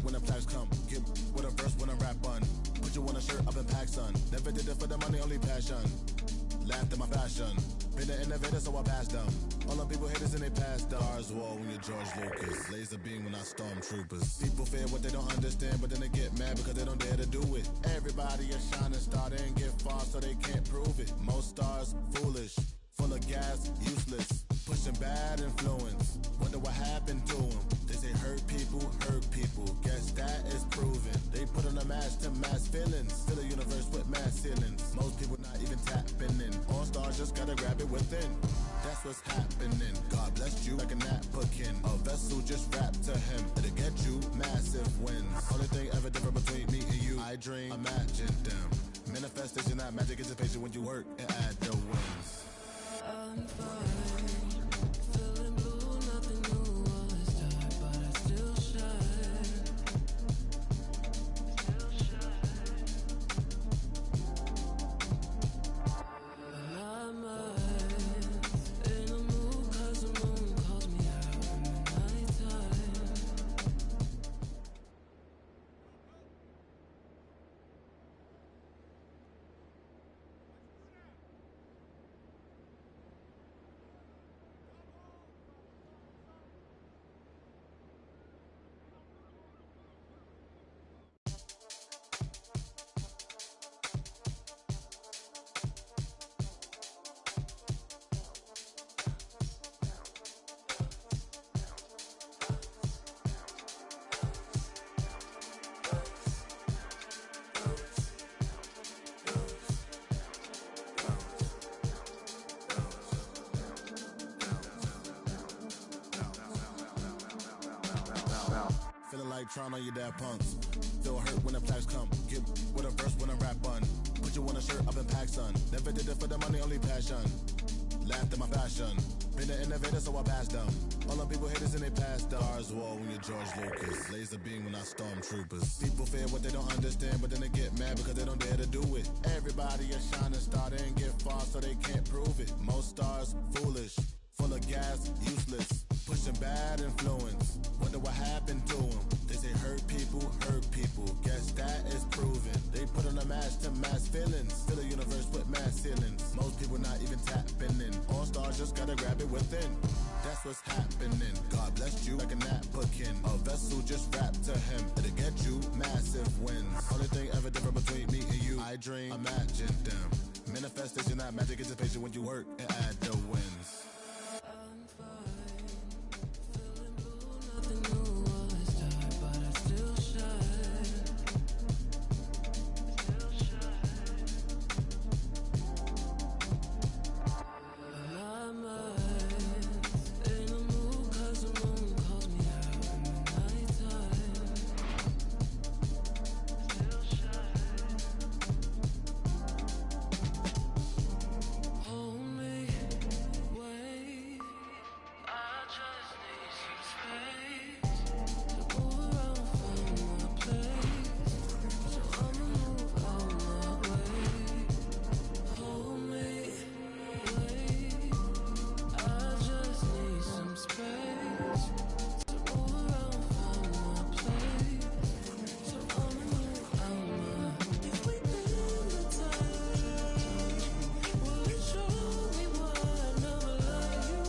when the plaques come. Get with a verse when I rap on. Put you on a shirt up in pack, son. Never did it for the money, only passion. Laughed at my fashion. Been an innovator, so I passed them. All them people haters and they passed them. Stars wall when you're George Lucas. Laser beam when I stormtroopers. People fear what they don't understand, but then they get mad because they don't dare to do it. Everybody a shining star, they ain't get far, so they can't prove it. Most stars, foolish. Full of gas, useless. Pushing bad influence. Wonder what happened to them. They say hurt people, hurt people. Guess that is proven. They put on a mask to mask feelings. Still a universe with mass ceilings. Most people not even tapping in. All stars just gotta grab it within. That's what's happening. God bless you like a napkin. A vessel just wrapped to him. It'll get you massive wins. Only thing ever different between me and you. I dream, imagine them. Manifestation, not magic, is patient when you work and add the wins. I'm fine, feeling blue, nothing new, all is dark, but I still shine. And I'm in a mood 'cause the moon calls me out in the nighttime. Feeling like trying on your dad punks. Feel hurt when the plaques come. Get with a verse when I rap on. Put you on a shirt up in pack, son. Never did it for the money, only passion. Laughed at my fashion. Been an innovator, so I passed them. All them people haters and they passed them. Stars wall when you're George Lucas. Laser beam when I stormtroopers. People fear what they don't understand, but then they get mad because they don't dare to do it. Everybody a shining star, they ain't get far, so they can't prove it. Most stars, foolish. Full of gas, useless. Pushing bad influence. Wonder what happened to them. They say hurt people, hurt people. Guess that is proven. They put on a mask to mask feelings. Still a universe with mass ceilings. Most people not even tapping in. All stars just gotta grab it within. That's what's happening. God bless you like a napkin. A vessel just wrapped to him. It'll get you massive wins. Only thing ever different between me and you. I dream, imagine them. Manifestation, not magic, it's patient when you work and add the wins. Nothing new, all is dark, but I still shine. And I'm in a mood 'cause the moon calls me out in the nighttime. Hold me, wait. I just need some space to move around, find my place. So I'ma move out my way. Hold me, wait. I just need some space to move around, find my place. So I'ma move out my. If we end the time, will you show me why I never let you?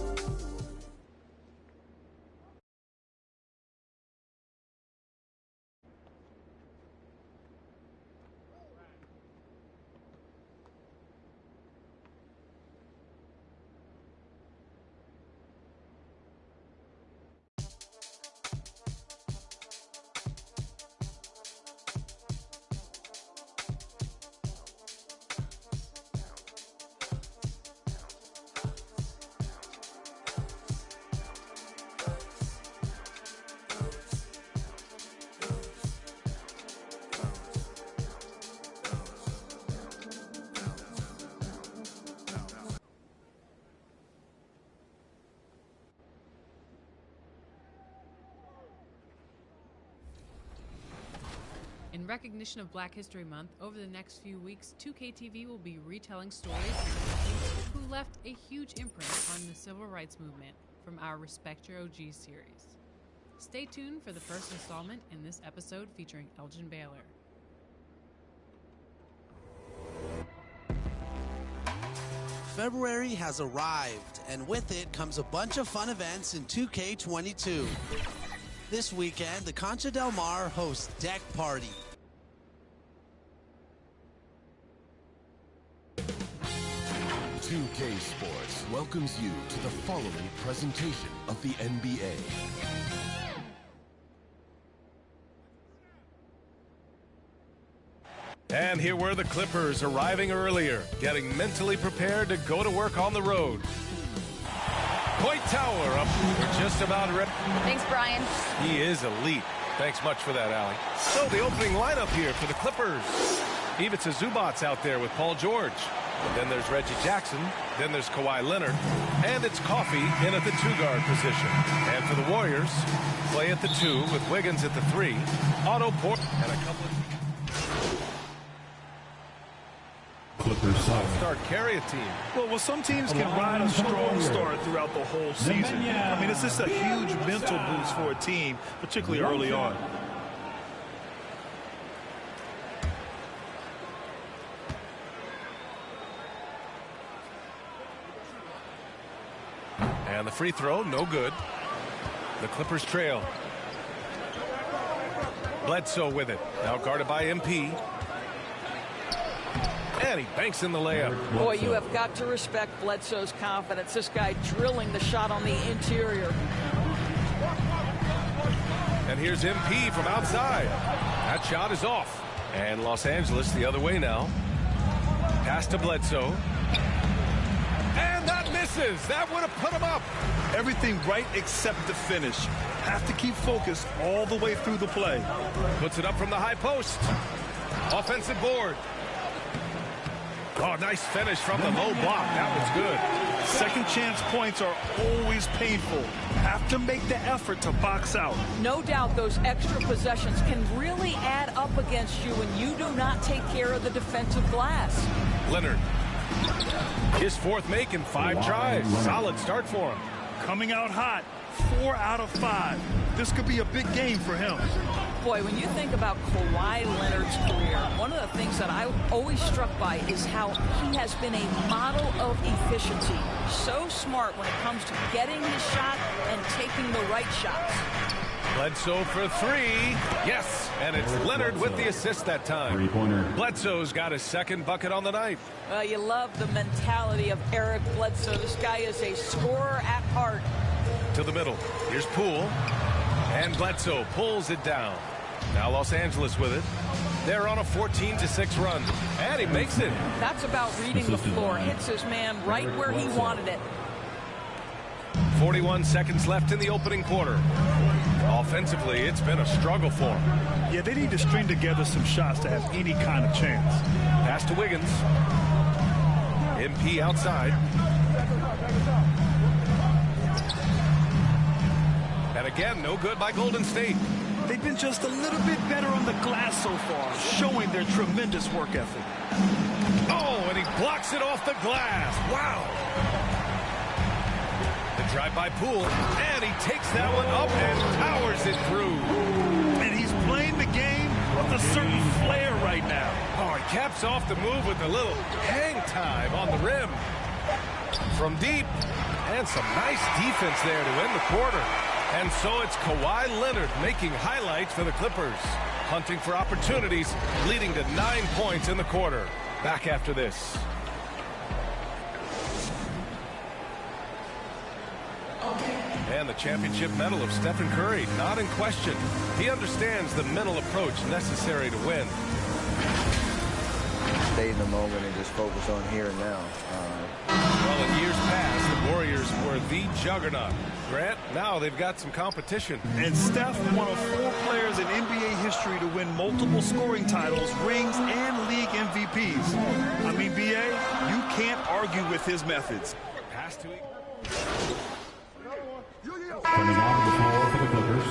In recognition of Black History Month, over the next few weeks, 2KTV will be retelling stories of who left a huge imprint on the civil rights movement from our Respect Your OGs series. Stay tuned for the first installment in this episode featuring Elgin Baylor. February has arrived, and with it comes a bunch of fun events in 2K22. This weekend, the Concha Del Mar hosts Deck Party. "2K Sports welcomes you to the following presentation of the NBA. And here were the Clippers arriving earlier, getting mentally prepared to go to work on the road. Point Tower up just about ready. Thanks, Brian. He is elite. Thanks much for that, Allie. So the opening lineup here for the Clippers. Ivica Zubac's out there with Paul George. And then there's Reggie Jackson. Then there's Kawhi Leonard. And it's Coffey in at the two-guard position. And for the Warriors, Clay at the 2 with Wiggins at the 3. Otto Porter and a couple of... Clippers side. Start carry a team. Well, some teams can ride a strong start throughout the whole season. I mean, it's just a huge mental boost for a team, particularly early on. And the free throw, no good. The Clippers trail. Bledsoe with it. Now guarded by MP. And he banks in the layup. Boy, you have got to respect Bledsoe's confidence. This guy drilling the shot on the interior. And here's MP from outside. That shot is off. And Los Angeles the other way now. Pass to Bledsoe. And that misses. That would have put him up. Everything right except the finish. Have to keep focused all the way through the play. Puts it up from the high post. Offensive board. Oh, nice finish from the low block. That was good. Second chance points are always painful. Have to make the effort to box out. No doubt those extra possessions can really add up against you when you do not take care of the defensive glass. Leonard. His fourth make in 5 tries. Solid start for him. Coming out hot. 4 out of 5. This could be a big game for him. Boy, when you think about Kawhi Leonard's career, one of the things that I'm always struck by is how he has been a model of efficiency. So smart when it comes to getting his shot and taking the right shots. Bledsoe for 3. Yes, and it's Leonard with the assist that time. Three-pointer. Bledsoe's got his second bucket on the night. Well, you love the mentality of Eric Bledsoe. This guy is a scorer at heart. To the middle. Here's Poole. And Bledsoe pulls it down. Now Los Angeles with it. They're on a 14-6 run. And he makes it. That's about reading the floor. Hits his man right where he wanted it. 41 seconds left in the opening quarter. Offensively, it's been a struggle for them. Yeah, they need to string together some shots to have any kind of chance. Pass to Wiggins. MP outside. And again, no good by Golden State. They've been just a little bit better on the glass so far, showing their tremendous work ethic. Oh, and he blocks it off the glass. Wow. The drive by Poole, and he takes that one up and towers it through. And he's playing the game with a certain flair right now. Oh, he caps off the move with a little hang time on the rim. From deep, and some nice defense there to end the quarter. And so it's Kawhi Leonard making highlights for the Clippers. Hunting for opportunities, leading to 9 points in the quarter. Back after this. And the championship medal of Stephen Curry, not in question. He understands the mental approach necessary to win. Stay in the moment and just focus on here and now. Well, in years past, the Warriors were the juggernaut. Grant, now they've got some competition. And Steph, one of 4 players in NBA history to win multiple scoring titles, rings, and league MVPs. I mean, B.A., you can't argue with his methods. Pass to Coming out of the floor for the Clippers.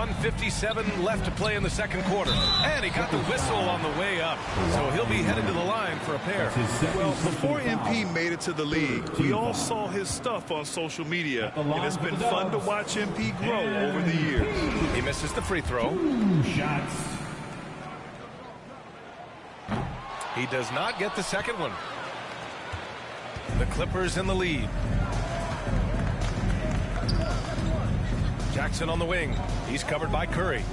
1:57 left to play in the second quarter. And he got the whistle on the way up. So he'll be headed to the line for a pair. Well, before MP made it to the league, we all saw his stuff on social media, and it's been fun to watch MP grow over the years. He misses the free throw. He does not get the second one. The Clippers in the lead. Jackson on the wing. He's covered by Curry.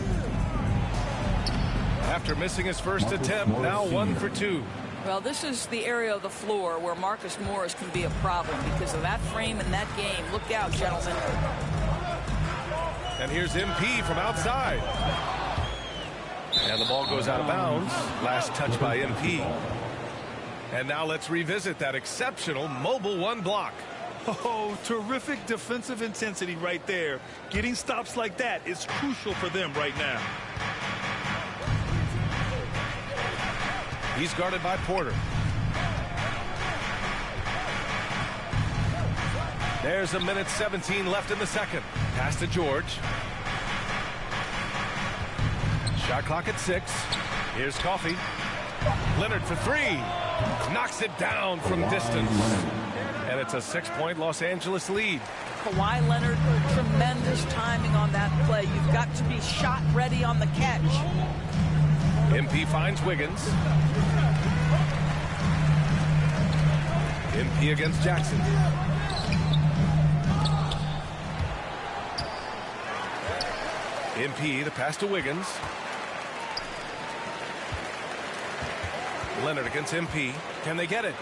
After missing his first attempt, now 1 for 2. Well, this is the area of the floor where Marcus Morris can be a problem because of that frame in that game. Look out, gentlemen. And here's MP from outside. And the ball goes out of bounds. Last touch by MP. And now let's revisit that exceptional Mobile One block. Oh, terrific defensive intensity right there. Getting stops like that is crucial for them right now. He's guarded by Porter. There's 1:17 left in the second. Pass to George. Shot clock at 6. Here's Coffey. Leonard for 3. Knocks it down from distance. And it's a 6-point Los Angeles lead. Kawhi Leonard, tremendous timing on that play. You've got to be shot ready on the catch. MP finds Wiggins. MP against Jackson. MP, the pass to Wiggins. Leonard against MP. Can they get it?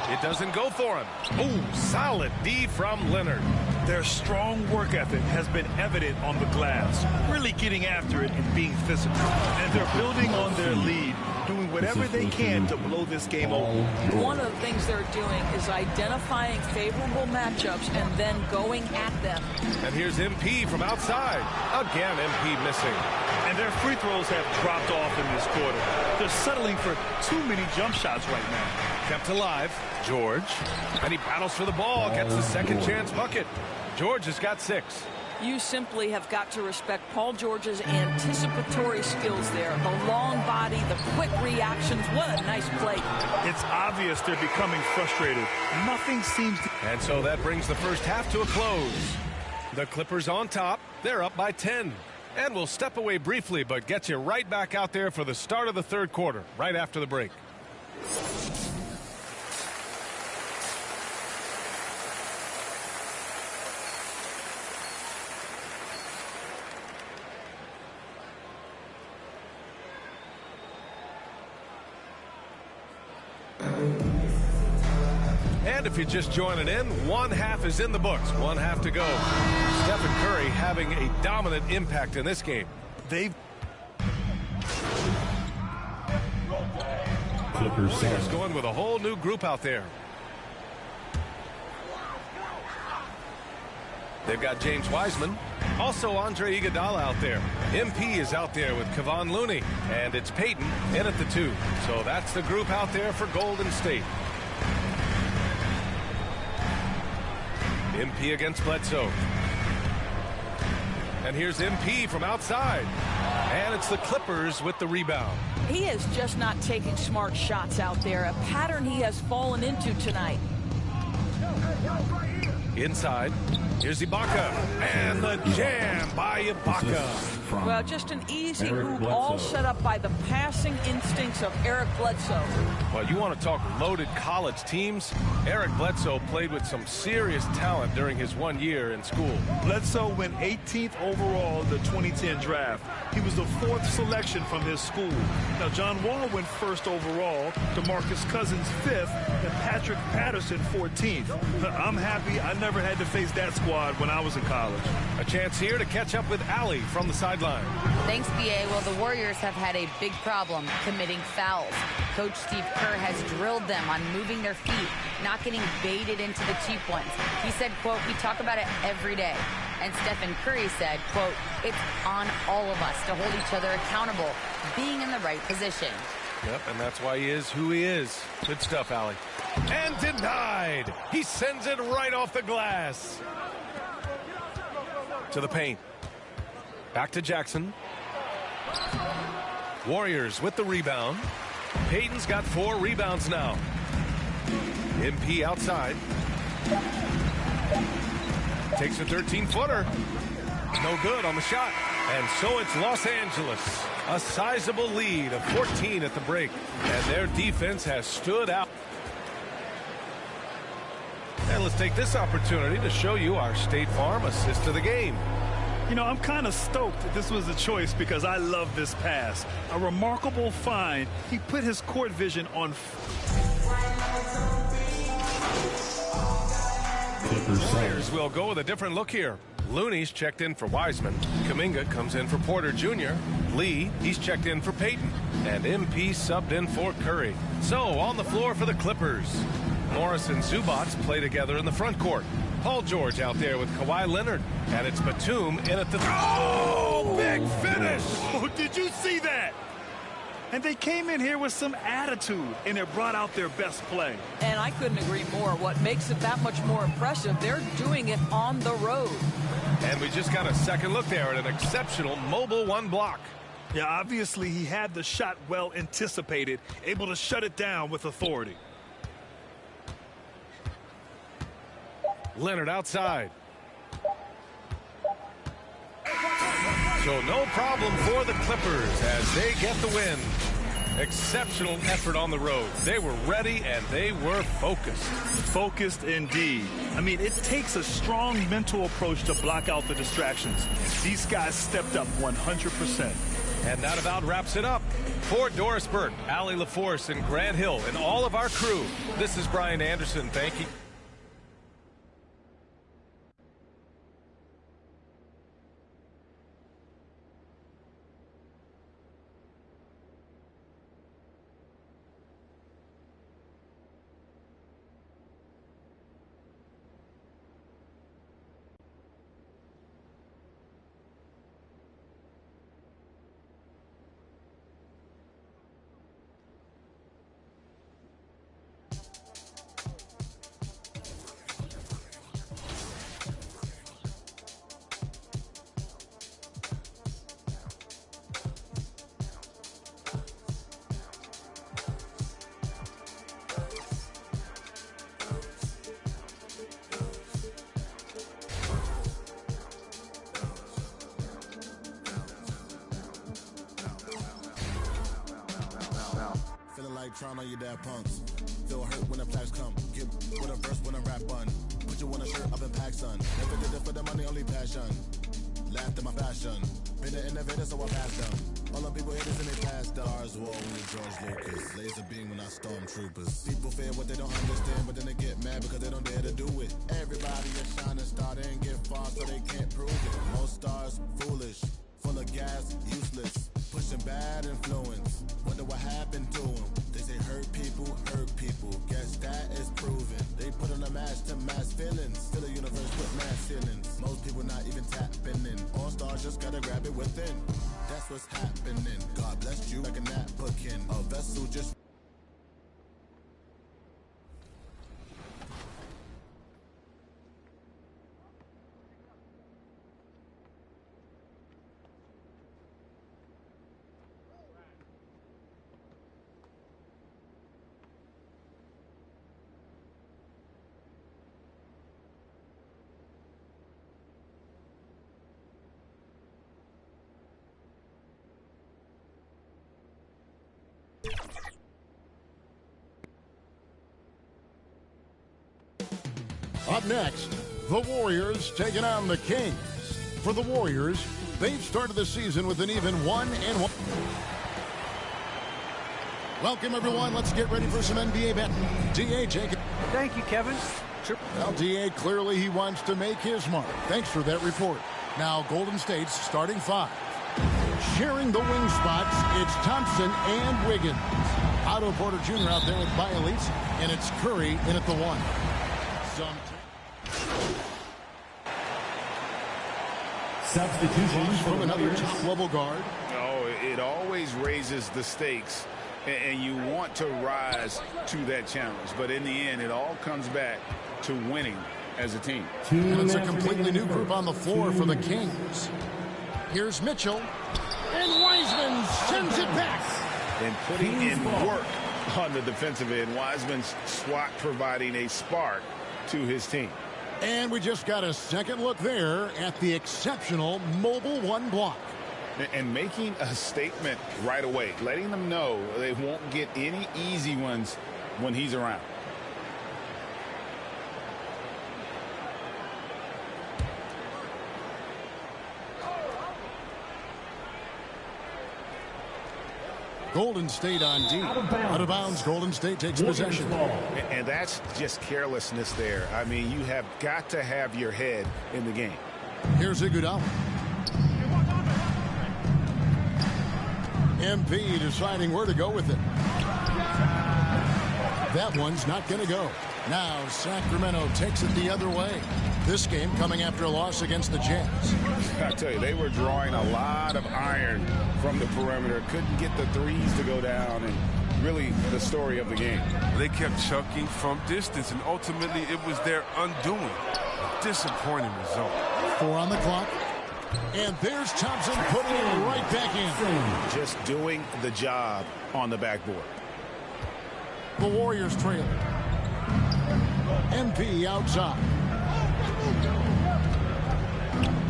It doesn't go for him. Ooh, solid D from Leonard. Their strong work ethic has been evident on the glass, really getting after it and being physical. And they're building on their lead, doing whatever they can to blow this game open. One of the things they're doing is identifying favorable matchups and then going at them. And here's MP from outside. Again, MP missing. And their free throws have dropped off in this quarter. They're settling for too many jump shots right now. Kept alive. George. And he battles for the ball. Gets the second chance bucket. George has got 6. You simply have got to respect Paul George's anticipatory skills there. The long body, the quick reactions. What a nice play. It's obvious they're becoming frustrated. Nothing seems to... And so that brings the first half to a close. The Clippers on top. They're up by 10. And we'll step away briefly, but get you right back out there for the start of the third quarter, right after the break. And if you're just joining in, one half is in the books. One half to go. Stephen Curry having a dominant impact in this game. Clippers going with a whole new group out there. They've got James Wiseman. Also Andre Iguodala out there. MP is out there with Kevon Looney. And it's Peyton in at the 2. So that's the group out there for Golden State. MP against Bledsoe. And here's MP from outside. And it's the Clippers with the rebound. He is just not taking smart shots out there. A pattern he has fallen into tonight. Inside. Here's Ibaka. And the jam by Ibaka. Well, just an easy hoop, all set up by the passing instincts of Eric Bledsoe. Well, you want to talk loaded college teams? Eric Bledsoe played with some serious talent during his 1 year in school. Bledsoe went 18th overall in the 2010 draft. He was the 4th selection from his school. Now, John Wall went 1st overall, DeMarcus Cousins 5th, and Patrick Patterson 14th. I'm happy I never had to face that squad when I was in college. A chance here to catch up with Allie from the sideline. Thanks, B.A. Well, the Warriors have had a big problem committing fouls. Coach Steve Kerr has drilled them on moving their feet, not getting baited into the cheap ones. He said, quote, "We talk about it every day." And Stephen Curry said, quote, "It's on all of us to hold each other accountable, being in the right position." Yep, and that's why he is who he is. Good stuff, Allie. And denied. He sends it right off the glass. To the paint. Back to Jackson. Warriors with the rebound. Payton's got 4 rebounds now. MP outside. Takes a 13-footer. No good on the shot. And so it's Los Angeles. A sizable lead of 14 at the break. And their defense has stood out. And let's take this opportunity to show you our State Farm assist of the game. You know, I'm kind of stoked that this was a choice because I love this pass. A remarkable find. He put his court vision on. Players will go with a different look here. Looney's checked in for Wiseman. Kuminga comes in for Porter Jr. Lee, he's checked in for Payton. And MP subbed in for Curry. So, on the floor for the Clippers. Morris and Zubac play together in the front court. Paul George out there with Kawhi Leonard. And it's Batum in at the... Oh, big finish! Oh, did you see that? And they came in here with some attitude, and it brought out their best play. And I couldn't agree more. What makes it that much more impressive, they're doing it on the road. And we just got a second look there at an exceptional mobile 1 block. Yeah, obviously he had the shot well anticipated, able to shut it down with authority. Leonard outside. So no problem for the Clippers as they get the win. Exceptional effort on the road. They were ready and they were focused. Focused indeed. I mean, it takes a strong mental approach to block out the distractions. These guys stepped up 100%. And that about wraps it up. For Doris Burke, Allie LaForce, and Grant Hill, and all of our crew, this is Brian Anderson. Thank you. Trying on your dad punks. Feel hurt when the plaques come. Get with a verse when I rap on. Put you on a shirt up in pack, son. Never did it for the money, only passion. Laughed at my fashion. Been an innovator, so I passed them. All the people haters in they past stars. War when George Lucas. Laser beam when I stormtroopers. People fear what they don't understand, but then they get mad because they don't dare to do it. Everybody is shining star, they ain't get far, so they can't prove it. Most stars, foolish. Full of gas, useless. Pushing bad influence. Wonder what happened to them. They say hurt people. Guess that is proven. They put on a match to mass feelings. Still a universe with mass ceilings. Most people not even tapping in. All stars just gotta grab it within. That's what's happening. God bless you like a napkin. A vessel just... Up next, the Warriors taking on the Kings. For the Warriors, they've started the season with an even 1-1. Welcome, everyone. Let's get ready for some NBA bet. D.A. Jacob. Thank you, Kevin. Well, D.A. clearly he wants to make his mark. Thanks for that report. Now, Golden State's starting 5. Sharing the wing spots, it's Thompson and Wiggins. Otto Porter Jr. out there with Bialitz, and it's Curry in at the 1. Substitutions from another top-level guard. Oh, it always raises the stakes, and you want to rise to that challenge. But in the end, it all comes back to winning as a team. And it's a completely new group on the floor for the Kings. Here's Mitchell. And Wiseman sends it back. And putting in work on the defensive end. Wiseman's SWAT providing a spark to his team. And we just got a second look there at the exceptional Mobile One block. And making a statement right away, letting them know they won't get any easy ones when he's around. Golden State on D. Out of bounds. Golden State takes possession. And that's just carelessness there. I mean, you have got to have your head in the game. Here's Iguodala. MP deciding where to go with it. That one's not going to go. Now Sacramento takes it the other way. This game coming after a loss against the Jazz. I tell you, they were drawing a lot of iron from the perimeter. Couldn't get the threes to go down, and really the story of the game. They kept chucking from distance, and ultimately it was their undoing. A disappointing result. 4 on the clock. And there's Thompson putting it right back in. Just doing the job on the backboard. The Warriors trail. MP outside.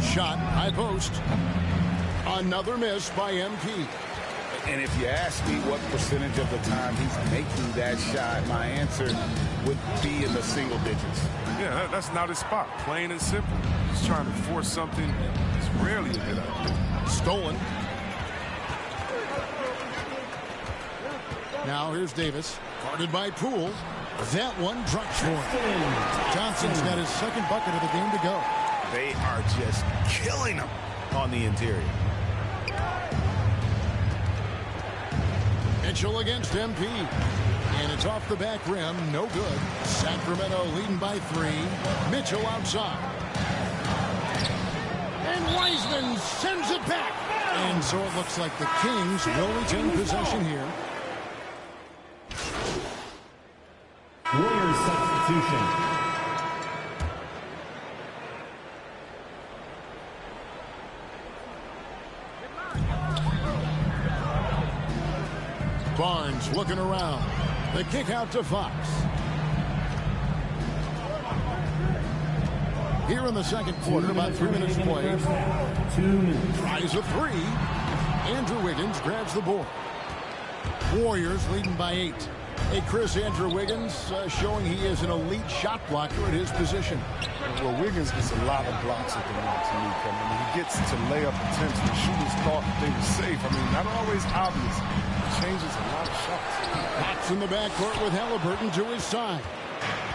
Shot, high post. Another miss by MP. And if you ask me what percentage of the time he's making that shot, my answer would be in the single digits. Yeah, that's not his spot. Plain and simple. He's trying to force something that's rarely a good idea. Stolen. Now here's Davis. Guarded by Poole. That one drops for him. Johnson's got his second bucket of the game to go. They are just killing him on the interior. Mitchell against MP. And it's off the back rim. No good. Sacramento leading by 3. Mitchell outside. And Wiseman sends it back. And so it looks like the Kings will retain possession here. Warriors substitution. Barnes looking around. The kick out to Fox. Here in the second quarter, about 3 minutes played. Tries a 3. Andrew Wiggins grabs the board. Warriors leading by 8. Hey, Chris, Andrew Wiggins showing he is an elite shot blocker at his position. Well, Wiggins gets a lot of blocks at the rim to me. I mean, he gets to layup attempts. The shooters thought they were safe. I mean, not always obvious. It changes a lot of shots. Fox in the backcourt with Halliburton to his side.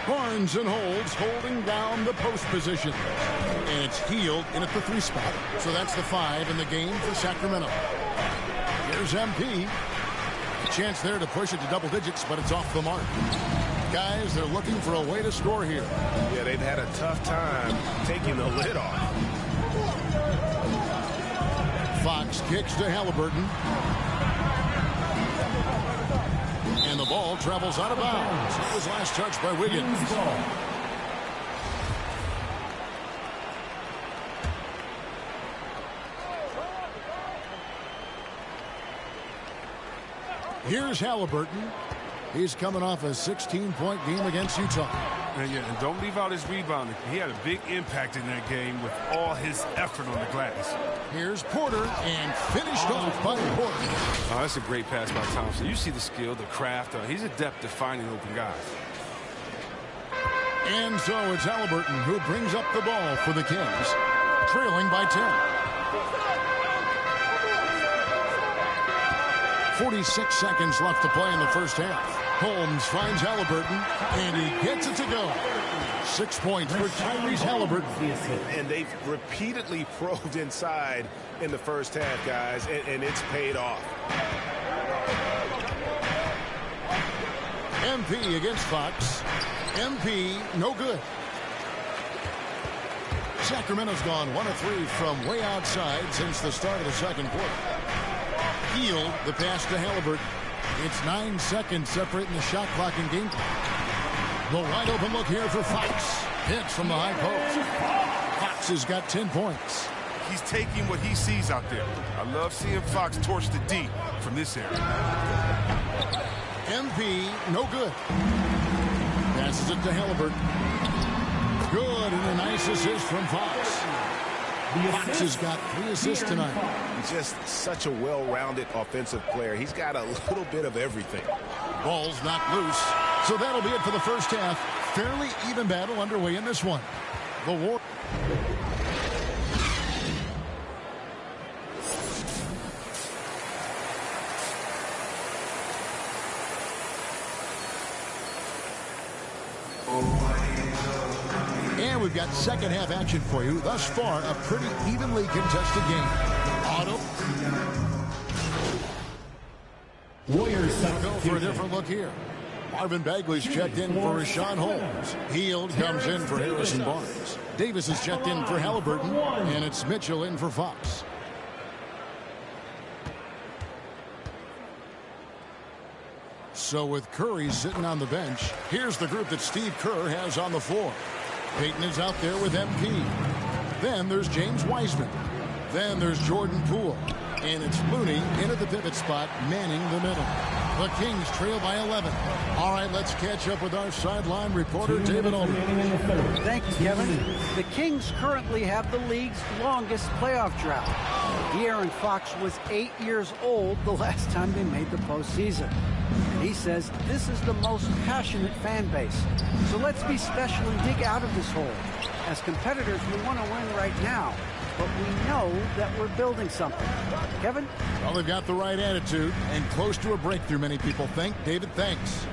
Barnes and Holds holding down the post position. And it's Hield in at the 3 spot. So that's the 5 in the game for Sacramento. Here's MP. A chance there to push it to double digits, but it's off the mark. Guys, they're looking for a way to score here. Yeah, they've had a tough time taking the lid off. Fox kicks to Halliburton. And the ball travels out of bounds. It was last touched by Wiggins. Here's Halliburton. He's coming off a 16-point game against Utah. And don't leave out his rebounding. He had a big impact in that game with all his effort on the glass. Here's Porter, and finished off by Porter. Oh, that's a great pass by Thompson. You see the skill, the craft. He's adept at finding open guys. And so it's Halliburton who brings up the ball for the Kings, trailing by 10. 46 seconds left to play in the first half. Holmes finds Halliburton, and he gets it to go. 6 points for Tyrese Halliburton. And they've repeatedly probed inside in the first half, guys, and it's paid off. MP against Fox. MP, no good. Sacramento's gone 1 of 3 from way outside since the start of the second quarter. Hield the pass to Halliburton. It's 9 seconds separating the shot clock and game clock. The wide open look here for Fox. Hits from the high post. Fox has got 10 points. he's taking what he sees out there. I love seeing Fox torch the D from this area. MP, no good. Passes it to Halliburton. Good, and a nice assist from Fox. Fox has got 3 assists tonight. He's just such a well-rounded offensive player. He's got a little bit of everything. Ball's knocked loose. So that'll be it for the first half. Fairly even battle underway in this one. The War. And we've got second half action for you. Thus far, a pretty evenly contested game. Auto. Warriors go for a different look here. Marvin Bagley's checked in for Rashawn Holmes. Hield comes in for Harrison Barnes. Davis is checked in for Halliburton. And it's Mitchell in for Fox. So with Curry sitting on the bench, here's the group that Steve Kerr has on the floor. Payton is out there with MP. Then there's James Wiseman. Then there's Jordan Poole. And it's Looney into the pivot spot, manning the middle. The Kings trail by 11. All right, let's catch up with our sideline reporter, David Aldridge. Thank you, Kevin. The Kings currently have the league's longest playoff drought. De'Aaron Fox was 8 years old the last time they made the postseason. And he says this is the most passionate fan base. So let's be special and dig out of this hole. As competitors, we want to win right now. But we know that we're building something. Kevin? Well, they've got the right attitude and close to a breakthrough, many people think. David, thanks.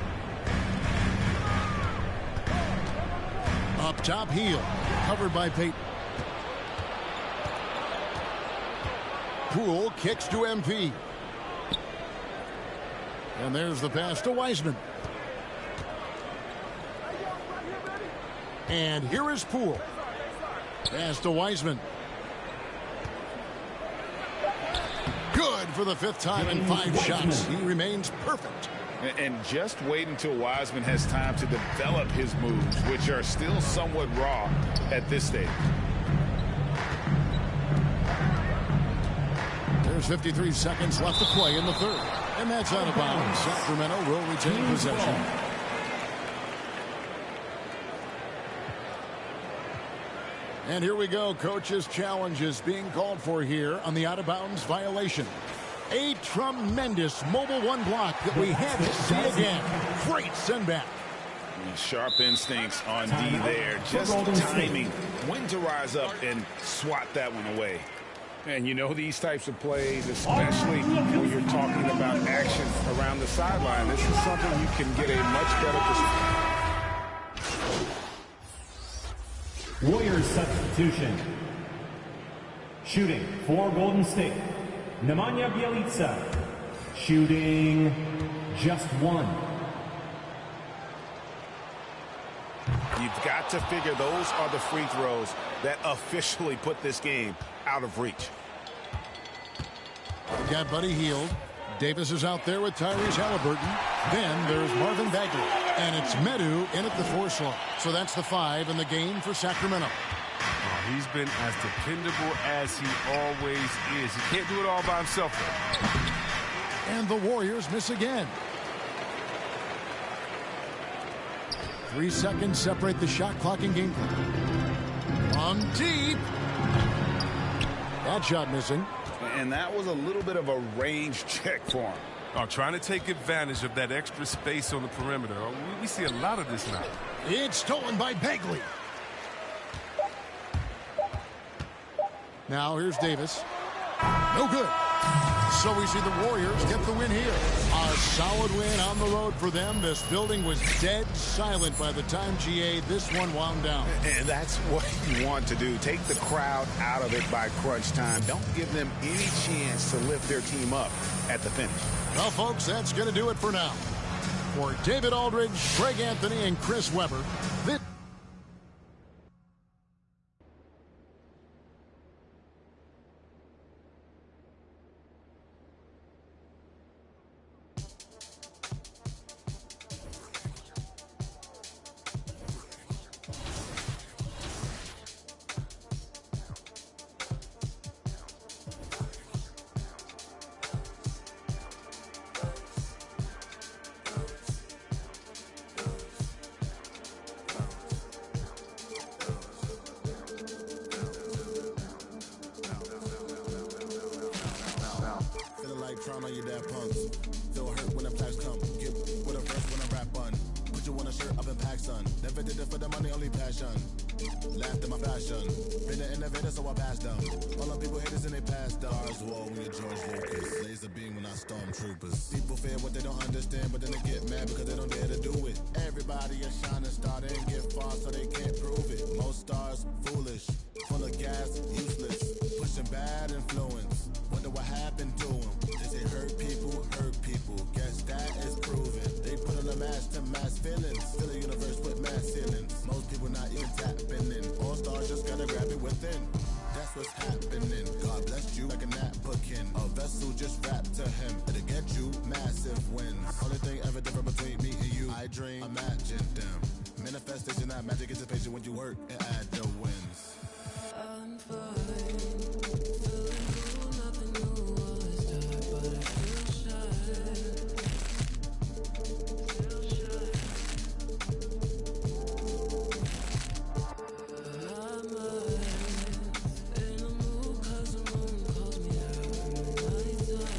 Up top, Hield. Covered by Payton. Poole kicks to MP. And there's the pass to Wiseman. And here is Poole. Pass to Wiseman. Good for the 5th time in 5 shots. He remains perfect. And just wait until Wiseman has time to develop his moves, which are still somewhat raw at this stage. There's 53 seconds left to play in the 3rd. And that's out of bounds. Sacramento will retain possession. And here we go. Coach's challenge is being called for here on the out-of-bounds violation. A tremendous mobile 1 block that we had to see again. Great send back. Sharp instincts on D there. Just timing when to rise up and swat that one away. And you know these types of plays, especially when you're talking about action around the sideline, this is something you can get a much better perspective. Warriors substitution. Shooting for Golden State, Nemanja Bjelica. Shooting just 1. You've got to figure those are the free throws that officially put this game out of reach. We've got Buddy Hield. Davis is out there with Tyrese Halliburton. Then there's Marvin Bagley. And it's Medu in at the 4 slot. So that's the 5 in the game for Sacramento. Oh, he's been as dependable as he always is. He can't do it all by himself, though. And the Warriors miss again. 3 seconds separate the shot clock and game clock. On deep. That shot missing. And that was a little bit of a range check for him. Oh, trying to take advantage of that extra space on the perimeter. We see a lot of this now. It's stolen by Bagley. Now here's Davis. No good. So we see the Warriors get the win here. A solid win on the road for them. This building was dead silent by the time, GA, this one wound down. And that's what you want to do. Take the crowd out of it by crunch time. Don't give them any chance to lift their team up at the finish. Well, folks, that's going to do it for now. For David Aldridge, Greg Anthony, and Chris Webber, this on your dad punks. Feel hurt when the plaques come. Get with a verse when I rap on. Put you on a shirt, I've been packed, son. Never did it for the money, only passion. Laughed at my fashion. Been an innovator, so I passed them. All the people haters and they passed them. Stars war when you're George Lucas. Laser beam when I stormtroopers. People fear what they don't understand, but then they get mad because they don't dare to do it. Everybody is shining star, they ain't get far, so they can't prove it. Most stars, foolish. Full of gas, useless. Pushing bad influence. Wonder what happened to them. They say hurt people, hurt people. Guess that is proven. They put on a mask to mass feelings. Still the universe put mass ceilings. Most people not even tapping in. All stars just gotta grab it within. That's what's happening. God bless you like a napkin. A vessel just wrapped to him. It'll get you massive wins. Only thing ever different between me and you. I dream, imagine them. Manifestation, not magic, it's a patient when you work and add the wins. I'm fine. Feeling new, nothing new, all this time, but I feel shy. I'm in a mood 'cause the moon calls me out in the nighttime.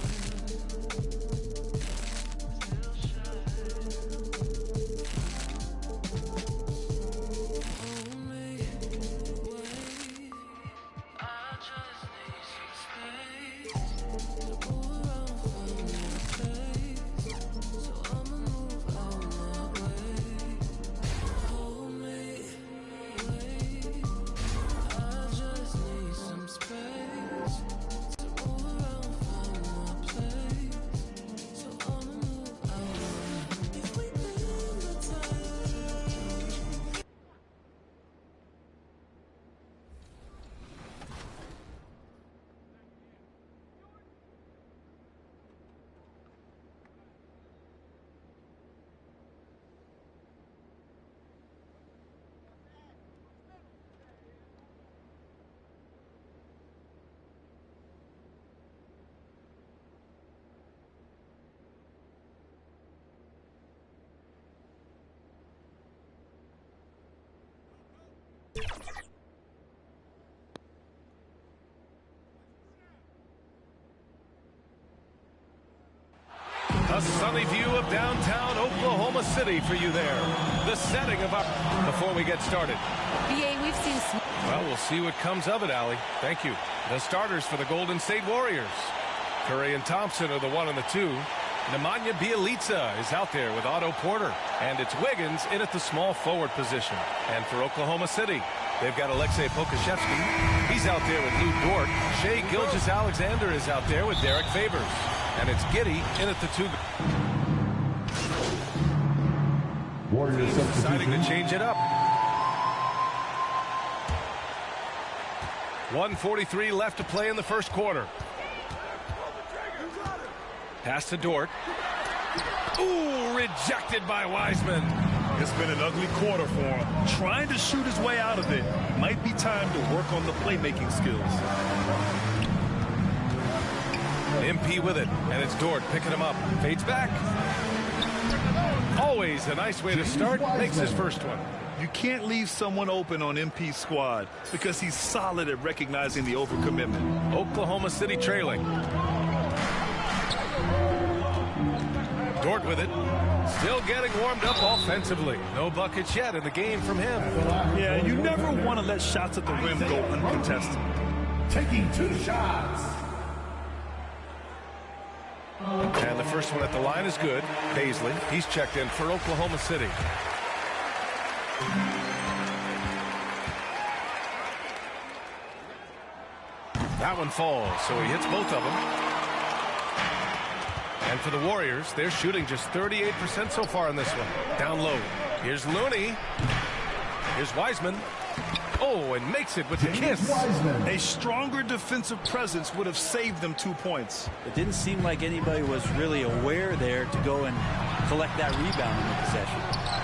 A sunny view of downtown Oklahoma City for you there. The setting of our... Before we get started. BA, we've seen... Well, we'll see what comes of it, Allie. Thank you. The starters for the Golden State Warriors. Curry and Thompson are the 1 and the 2. Nemanja Bjelica is out there with Otto Porter. And it's Wiggins in at the small forward position. And for Oklahoma City, they've got Aleksej Pokusevski. He's out there with Lou Dort. Shai Gilgeous-Alexander is out there with Derek Favors. And it's Giddey in at the 2. Warriors deciding to change it up. 1:43 left to play in the first quarter. Pass to Dort. Ooh, rejected by Wiseman. It's been an ugly quarter for him. Trying to shoot his way out of it. Might be time to work on the playmaking skills. MP with it, and it's Dort picking him up. Fades back. Always a nice way to start. Makes his first one. You can't leave someone open on MP's squad because he's solid at recognizing the overcommitment. Oklahoma City trailing. Dort with it. Still getting warmed up offensively. No buckets yet in the game from him. Yeah, you never want to let shots at the rim go uncontested. Taking 2 shots. And the first one at the line is good. Paisley, he's checked in for Oklahoma City. That one falls, so he hits both of them. And for the Warriors, they're shooting just 38% so far on this one. Down low. Here's Looney. Here's Wiseman. Oh, and makes it with the kiss. A stronger defensive presence would have saved them 2 points. It didn't seem like anybody was really aware there to go and collect that rebound in the possession.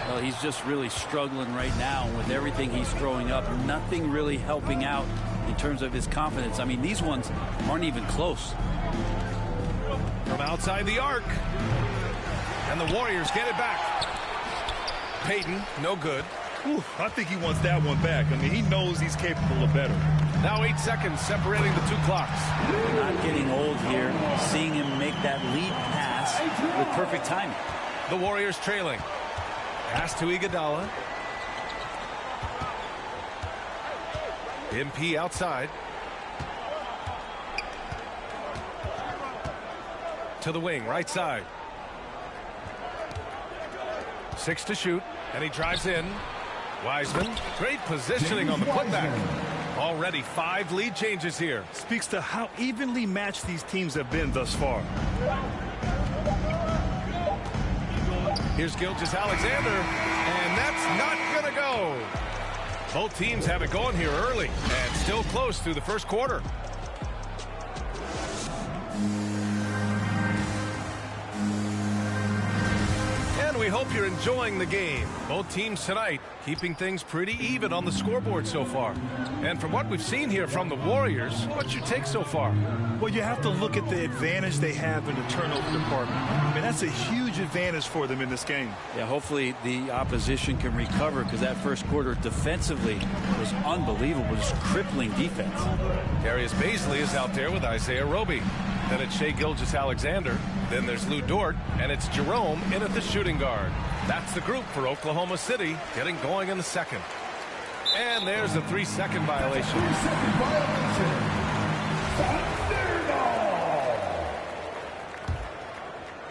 Well, he's just really struggling right now with everything he's throwing up. Nothing really helping out in terms of his confidence. I mean, these ones aren't even close. From outside the arc. And the Warriors get it back. Payton, no good. Ooh, I think he wants that one back. I mean, he knows he's capable of better. Now 8 seconds separating the two clocks. Not getting old here. Seeing him make that lead pass with perfect timing. The Warriors trailing. Pass to Iguodala. MP outside. To the wing, right side. 6 to shoot, and he drives in. Wiseman, great positioning on the putback. Already 5 lead changes here. Speaks to how evenly matched these teams have been thus far. Here's Gilgeous-Alexander, and that's not going to go. Both teams have it going here early, and still close through the first quarter. And we hope you're enjoying the game. Both teams tonight keeping things pretty even on the scoreboard so far. And from what we've seen here from the Warriors, what's your take so far? Well, you have to look at the advantage they have in the turnover department. I mean, that's a huge advantage for them in this game. Yeah, hopefully the opposition can recover, because that first quarter defensively was unbelievable, just crippling defense. Darius Baisley is out there with Isaiah Roby. Then it's Shai Gilgeous-Alexander. Then there's Lou Dort, and it's Jerome in at the shooting guard. That's the group for Oklahoma City, getting going in the second. And there's a 3-second violation.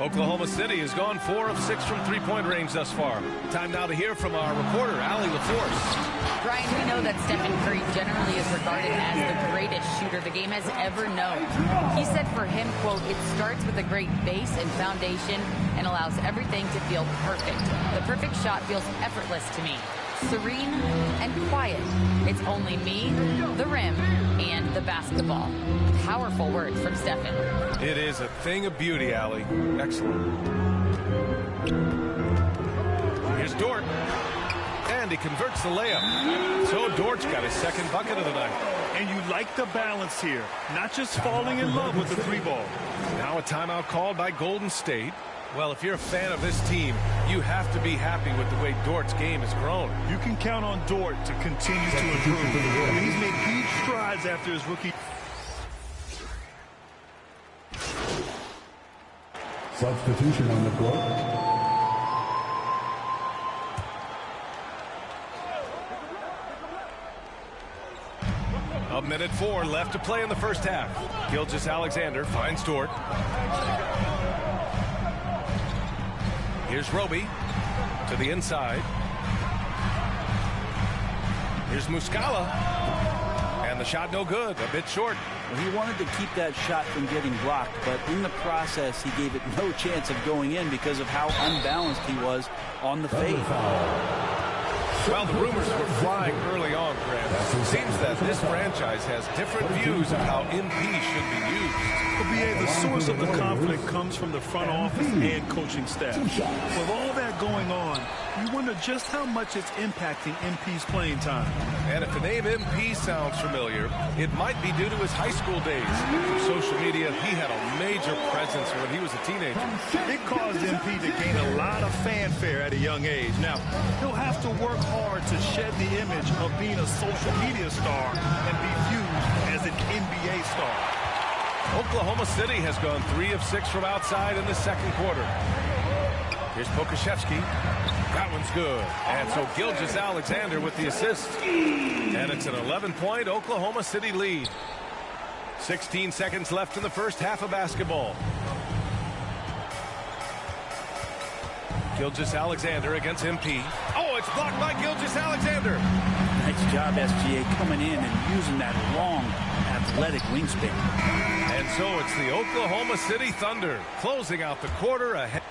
Oklahoma City has gone 4 of 6 from three-point range thus far. Time now to hear from our reporter, Allie LaForce. Brian, we know that Stephen Curry generally is regarded as the greatest shooter the game has ever known. He said for him, quote, "It starts with a great base and foundation and allows everything to feel perfect. The perfect shot feels effortless to me. Serene and quiet. It's only me, the rim, and the basketball." Powerful words from Stephen. It is a thing of beauty, Allie. Excellent. Here's Dort. And he converts the layup. So Dort's got his second bucket of the night. And you like the balance here. Not just falling in love with the 3-ball. Now a timeout called by Golden State. Well, if you're a fan of this team, you have to be happy with the way Dort's game has grown. You can count on Dort to continue to improve. I mean, he's made huge strides after his rookie. Substitution on the court. A minute 4 left to play in the first half. Gilgeous-Alexander finds Dort. Here's Roby to the inside. Here's Muscala. And the shot no good, a bit short. Well, he wanted to keep that shot from getting blocked, but in the process, he gave it no chance of going in because of how unbalanced he was on the fade. Well, the rumors were flying early on, Grant. It seems that this franchise has different views of how MP should be used. Well, B.A., the source of the conflict comes from the front office and coaching staff. With all that going on, you wonder just how much it's impacting MP's playing time. And if the name MP sounds familiar, it might be due to his high school days. From social media, he had a major presence when he was a teenager. It caused MP to gain a lot of fanfare at a young age. Now, he'll have to work hard to shed the image of being a social media star and be viewed as an NBA star. Oklahoma City has gone 3 of 6 from outside in the second quarter. Here's Pokusevski. That one's good. And so Gilgeous-Alexander with the assist. And it's an 11-point Oklahoma City lead. 16 seconds left in the first half of basketball. Gilgeous-Alexander against MP. Oh, it's blocked by Gilgeous-Alexander. Nice job, SGA, coming in and using that long, athletic wingspan. And so it's the Oklahoma City Thunder closing out the quarter ahead.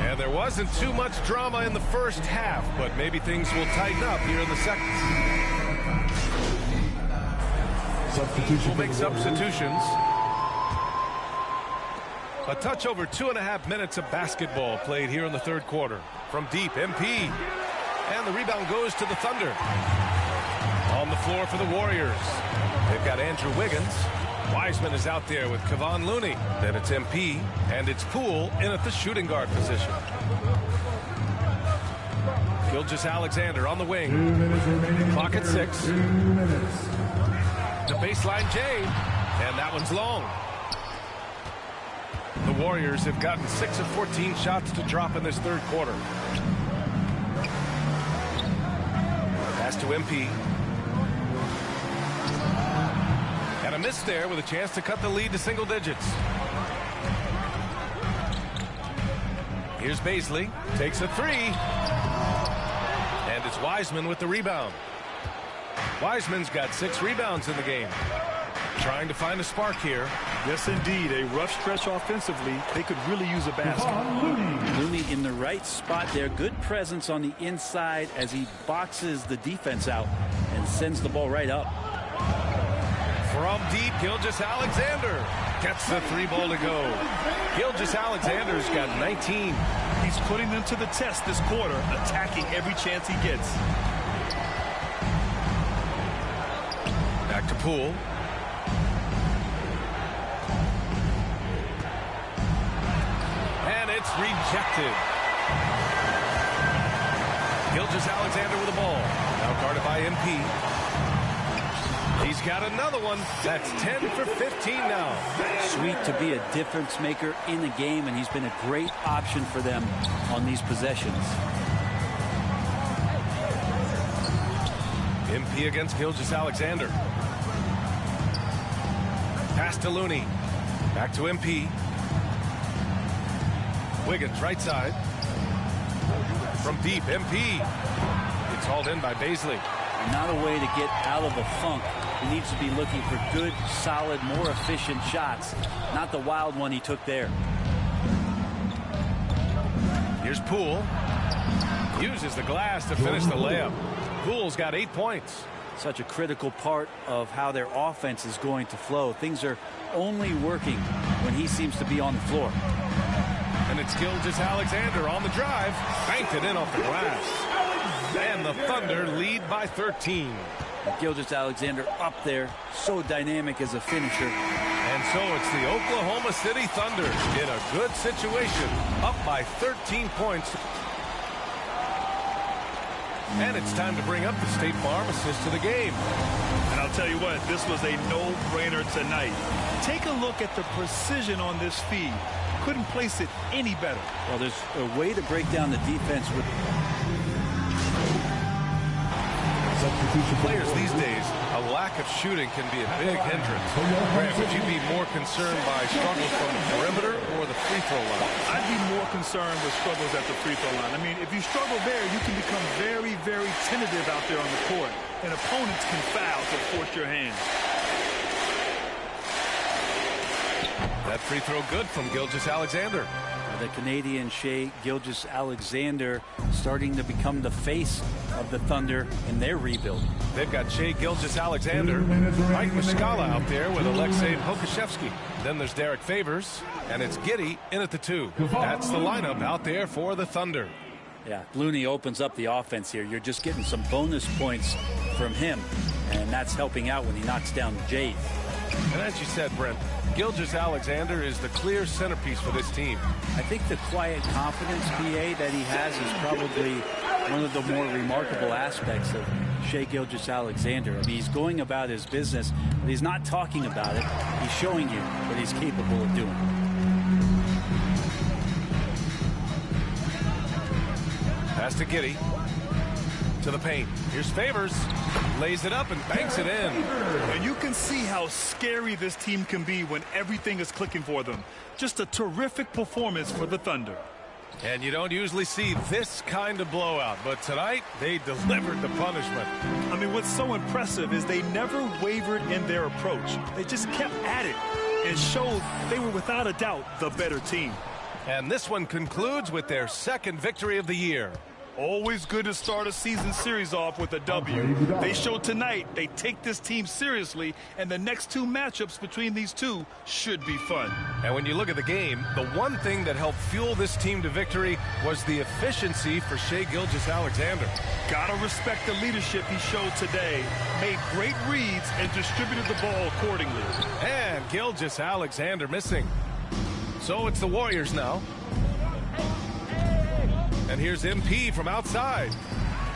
And there wasn't too much drama in the first half, but maybe things will tighten up here in the second. We'll make substitutions. A touch over 2.5 minutes of basketball played here in the third quarter. From deep, MP. And the rebound goes to the Thunder. On the floor for the Warriors. They've got Andrew Wiggins. Wiseman is out there with Kevon Looney. Then it's MP, and it's Poole in at the shooting guard position. Gilgeous-Alexander on the wing. Clock at 6. The baseline J, and that one's long. The Warriors have gotten 6 of 14 shots to drop in this third quarter. Pass to MP. And a miss there with a chance to cut the lead to single digits. Here's Baisley. Takes a 3. And it's Wiseman with the rebound. Wiseman's got 6 rebounds in the game. Trying to find a spark here. Yes, indeed. A rough stretch offensively. They could really use a basket. Looney in the right spot there. Good presence on the inside as he boxes the defense out and sends the ball right up. From deep, Gilgeous-Alexander gets the 3 ball to go. Gilgeous-Alexander's got 19. He's putting them to the test this quarter, attacking every chance he gets. Back to Poole. And it's rejected. Gilgeous-Alexander with the ball. Now guarded by MP. He's got another one. That's 10 for 15 now. Sweet to be a difference maker in the game, and he's been a great option for them on these possessions. MP against Gilgeous-Alexander. Pass to Looney. Back to MP. Wiggins right side. From deep, MP. It's hauled in by Baisley. Not a way to get out of a funk. He needs to be looking for good, solid, more efficient shots. Not the wild one he took there. Here's Poole. Uses the glass to finish the layup. Poole's got 8 points. Such a critical part of how their offense is going to flow. Things are only working when he seems to be on the floor. And it's Gilgeous-Alexander on the drive. Banked it in off the glass. And the Thunder lead by 13. Gilgeous-Alexander up there, so dynamic as a finisher. And so it's the Oklahoma City Thunder in a good situation, up by 13 points. And it's time to bring up the State Farm assist to the game. And I'll tell you what, this was a no-brainer tonight. Take a look at the precision on this feed. Couldn't place it any better. Well, there's a way to break down the defense with players these days. A lack of shooting can be a big hindrance. Grant, would you be more concerned by struggles from the perimeter or the free throw line? I'd be more concerned with struggles at the free throw line. I mean, if you struggle there, you can become very, very tentative out there on the court, and opponents can foul to force your hand. That free throw good from Gilgeous-Alexander. The Canadian Shai Gilgeous-Alexander starting to become the face of the Thunder in their rebuild. They've got Shai Gilgeous-Alexander, Mike Muscala out there with Alexei Pokusevski. Then there's Derek Favors, and it's Giddey in at the 2. That's the lineup out there for the Thunder. Yeah, Looney opens up the offense here. You're just getting some bonus points from him, and that's helping out when he knocks down Jay. And as you said, Brent, Gilgeous-Alexander is the clear centerpiece for this team. I think the quiet confidence, PA, that he has is probably one of the more remarkable aspects of Shai Gilgeous-Alexander. I mean, he's going about his business, but he's not talking about it. He's showing you what he's capable of doing. Pass to Giddey. To the paint. Here's Favors. Lays it up and banks it in. And you can see how scary this team can be when everything is clicking for them. Just a terrific performance for the Thunder. And you don't usually see this kind of blowout, but tonight they delivered the punishment. I mean, what's so impressive is they never wavered in their approach. They just kept at it and showed they were without a doubt the better team. And this one concludes with their second victory of the year. Always good to start a season series off with a W. They showed tonight they take this team seriously, and the next two matchups between these two should be fun. And when you look at the game, the one thing that helped fuel this team to victory was the efficiency for Shai Gilgeous-Alexander. Gotta respect the leadership he showed today. Made great reads and distributed the ball accordingly. And Gilgeous-Alexander missing. So it's the Warriors now. And here's MP from outside.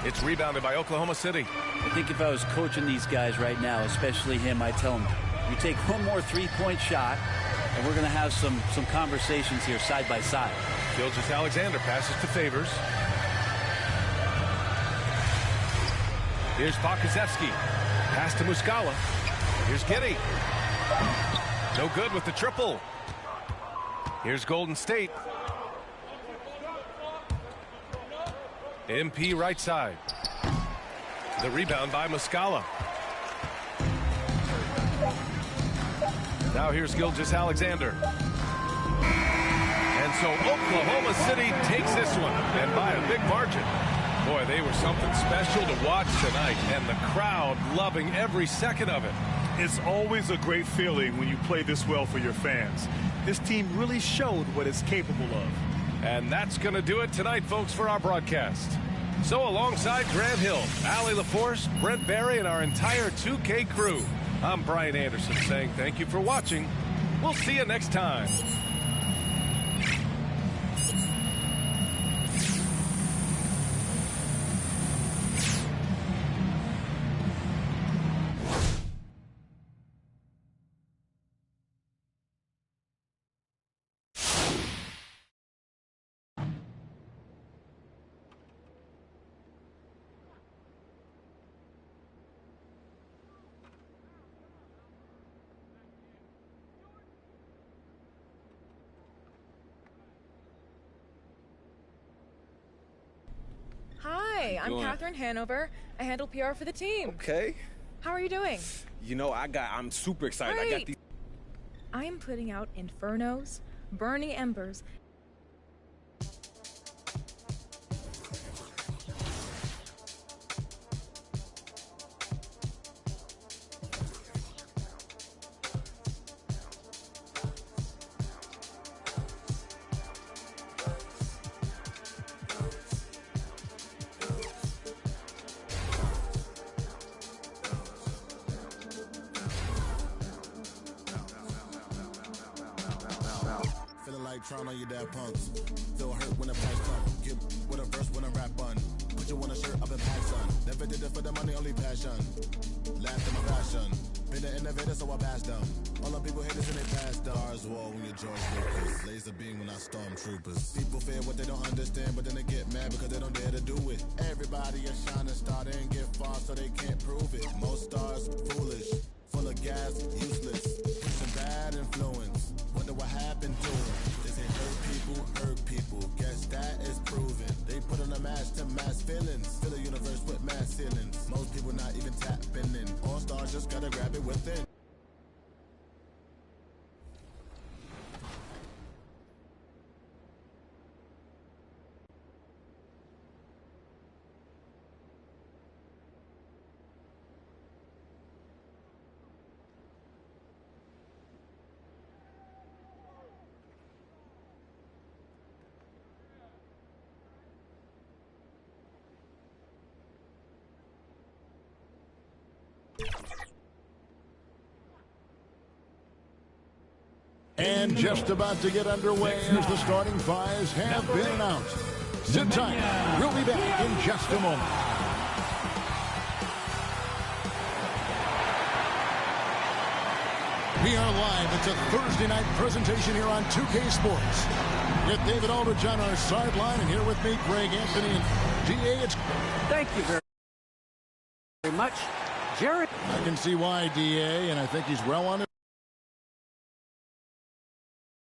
It's rebounded by Oklahoma City. I think if I was coaching these guys right now, especially him, I'd tell him, you take one more three-point shot, and we're going to have some conversations here side by side. Gilgeous-Alexander passes to Favors. Here's Pokusevski. Pass to Muscala. Here's Giddey. No good with the triple. Here's Golden State. MP right side. The rebound by Muscala. Now here's Gilgeous-Alexander. And so Oklahoma City takes this one, and by a big margin. Boy, they were something special to watch tonight, and the crowd loving every second of it. It's always a great feeling when you play this well for your fans. This team really showed what it's capable of. And that's going to do it tonight, folks, for our broadcast. So alongside Grant Hill, Allie LaForce, Brent Barry, and our entire 2K crew, I'm Brian Anderson saying thank you for watching. We'll see you next time. Hi, I'm Catherine Hanover. I handle PR for the team. Okay. How are you doing? You know, I'm super excited. Great. I got these. I am putting out infernos, burning embers. Trying on your dad punks. Feel hurt when the price come. Get with a verse when I rap on. Put you on a shirt up in packs on. Never did it for the money, only passion. Laughed at my passion. Been an innovator, so I passed them. All the people haters and they passed them. Stars wall when you're George Lucas. Laser beam when I stormtroopers. People fear what they don't understand, but then they get mad because they don't dare to do it. Everybody a shining star, they ain't get far, so they can't prove it. Most stars foolish, full of gas, useless. Pushing bad influence. Wonder what happened to them. Hurt people, guess that is proven. They put on a mask to mask feelings. Fill the universe with mass ceilings. Most people not even tapping in. All stars just gotta grab it within. And just about to get underway as the starting fives have been announced. Sit tight. We'll be back in just a moment. We are live. It's a Thursday night presentation here on 2K Sports. Get David Aldridge on our sideline, and here with me, Greg Anthony and DA. Thank you very much, Jared. I can see why, DA, and I think he's well on it.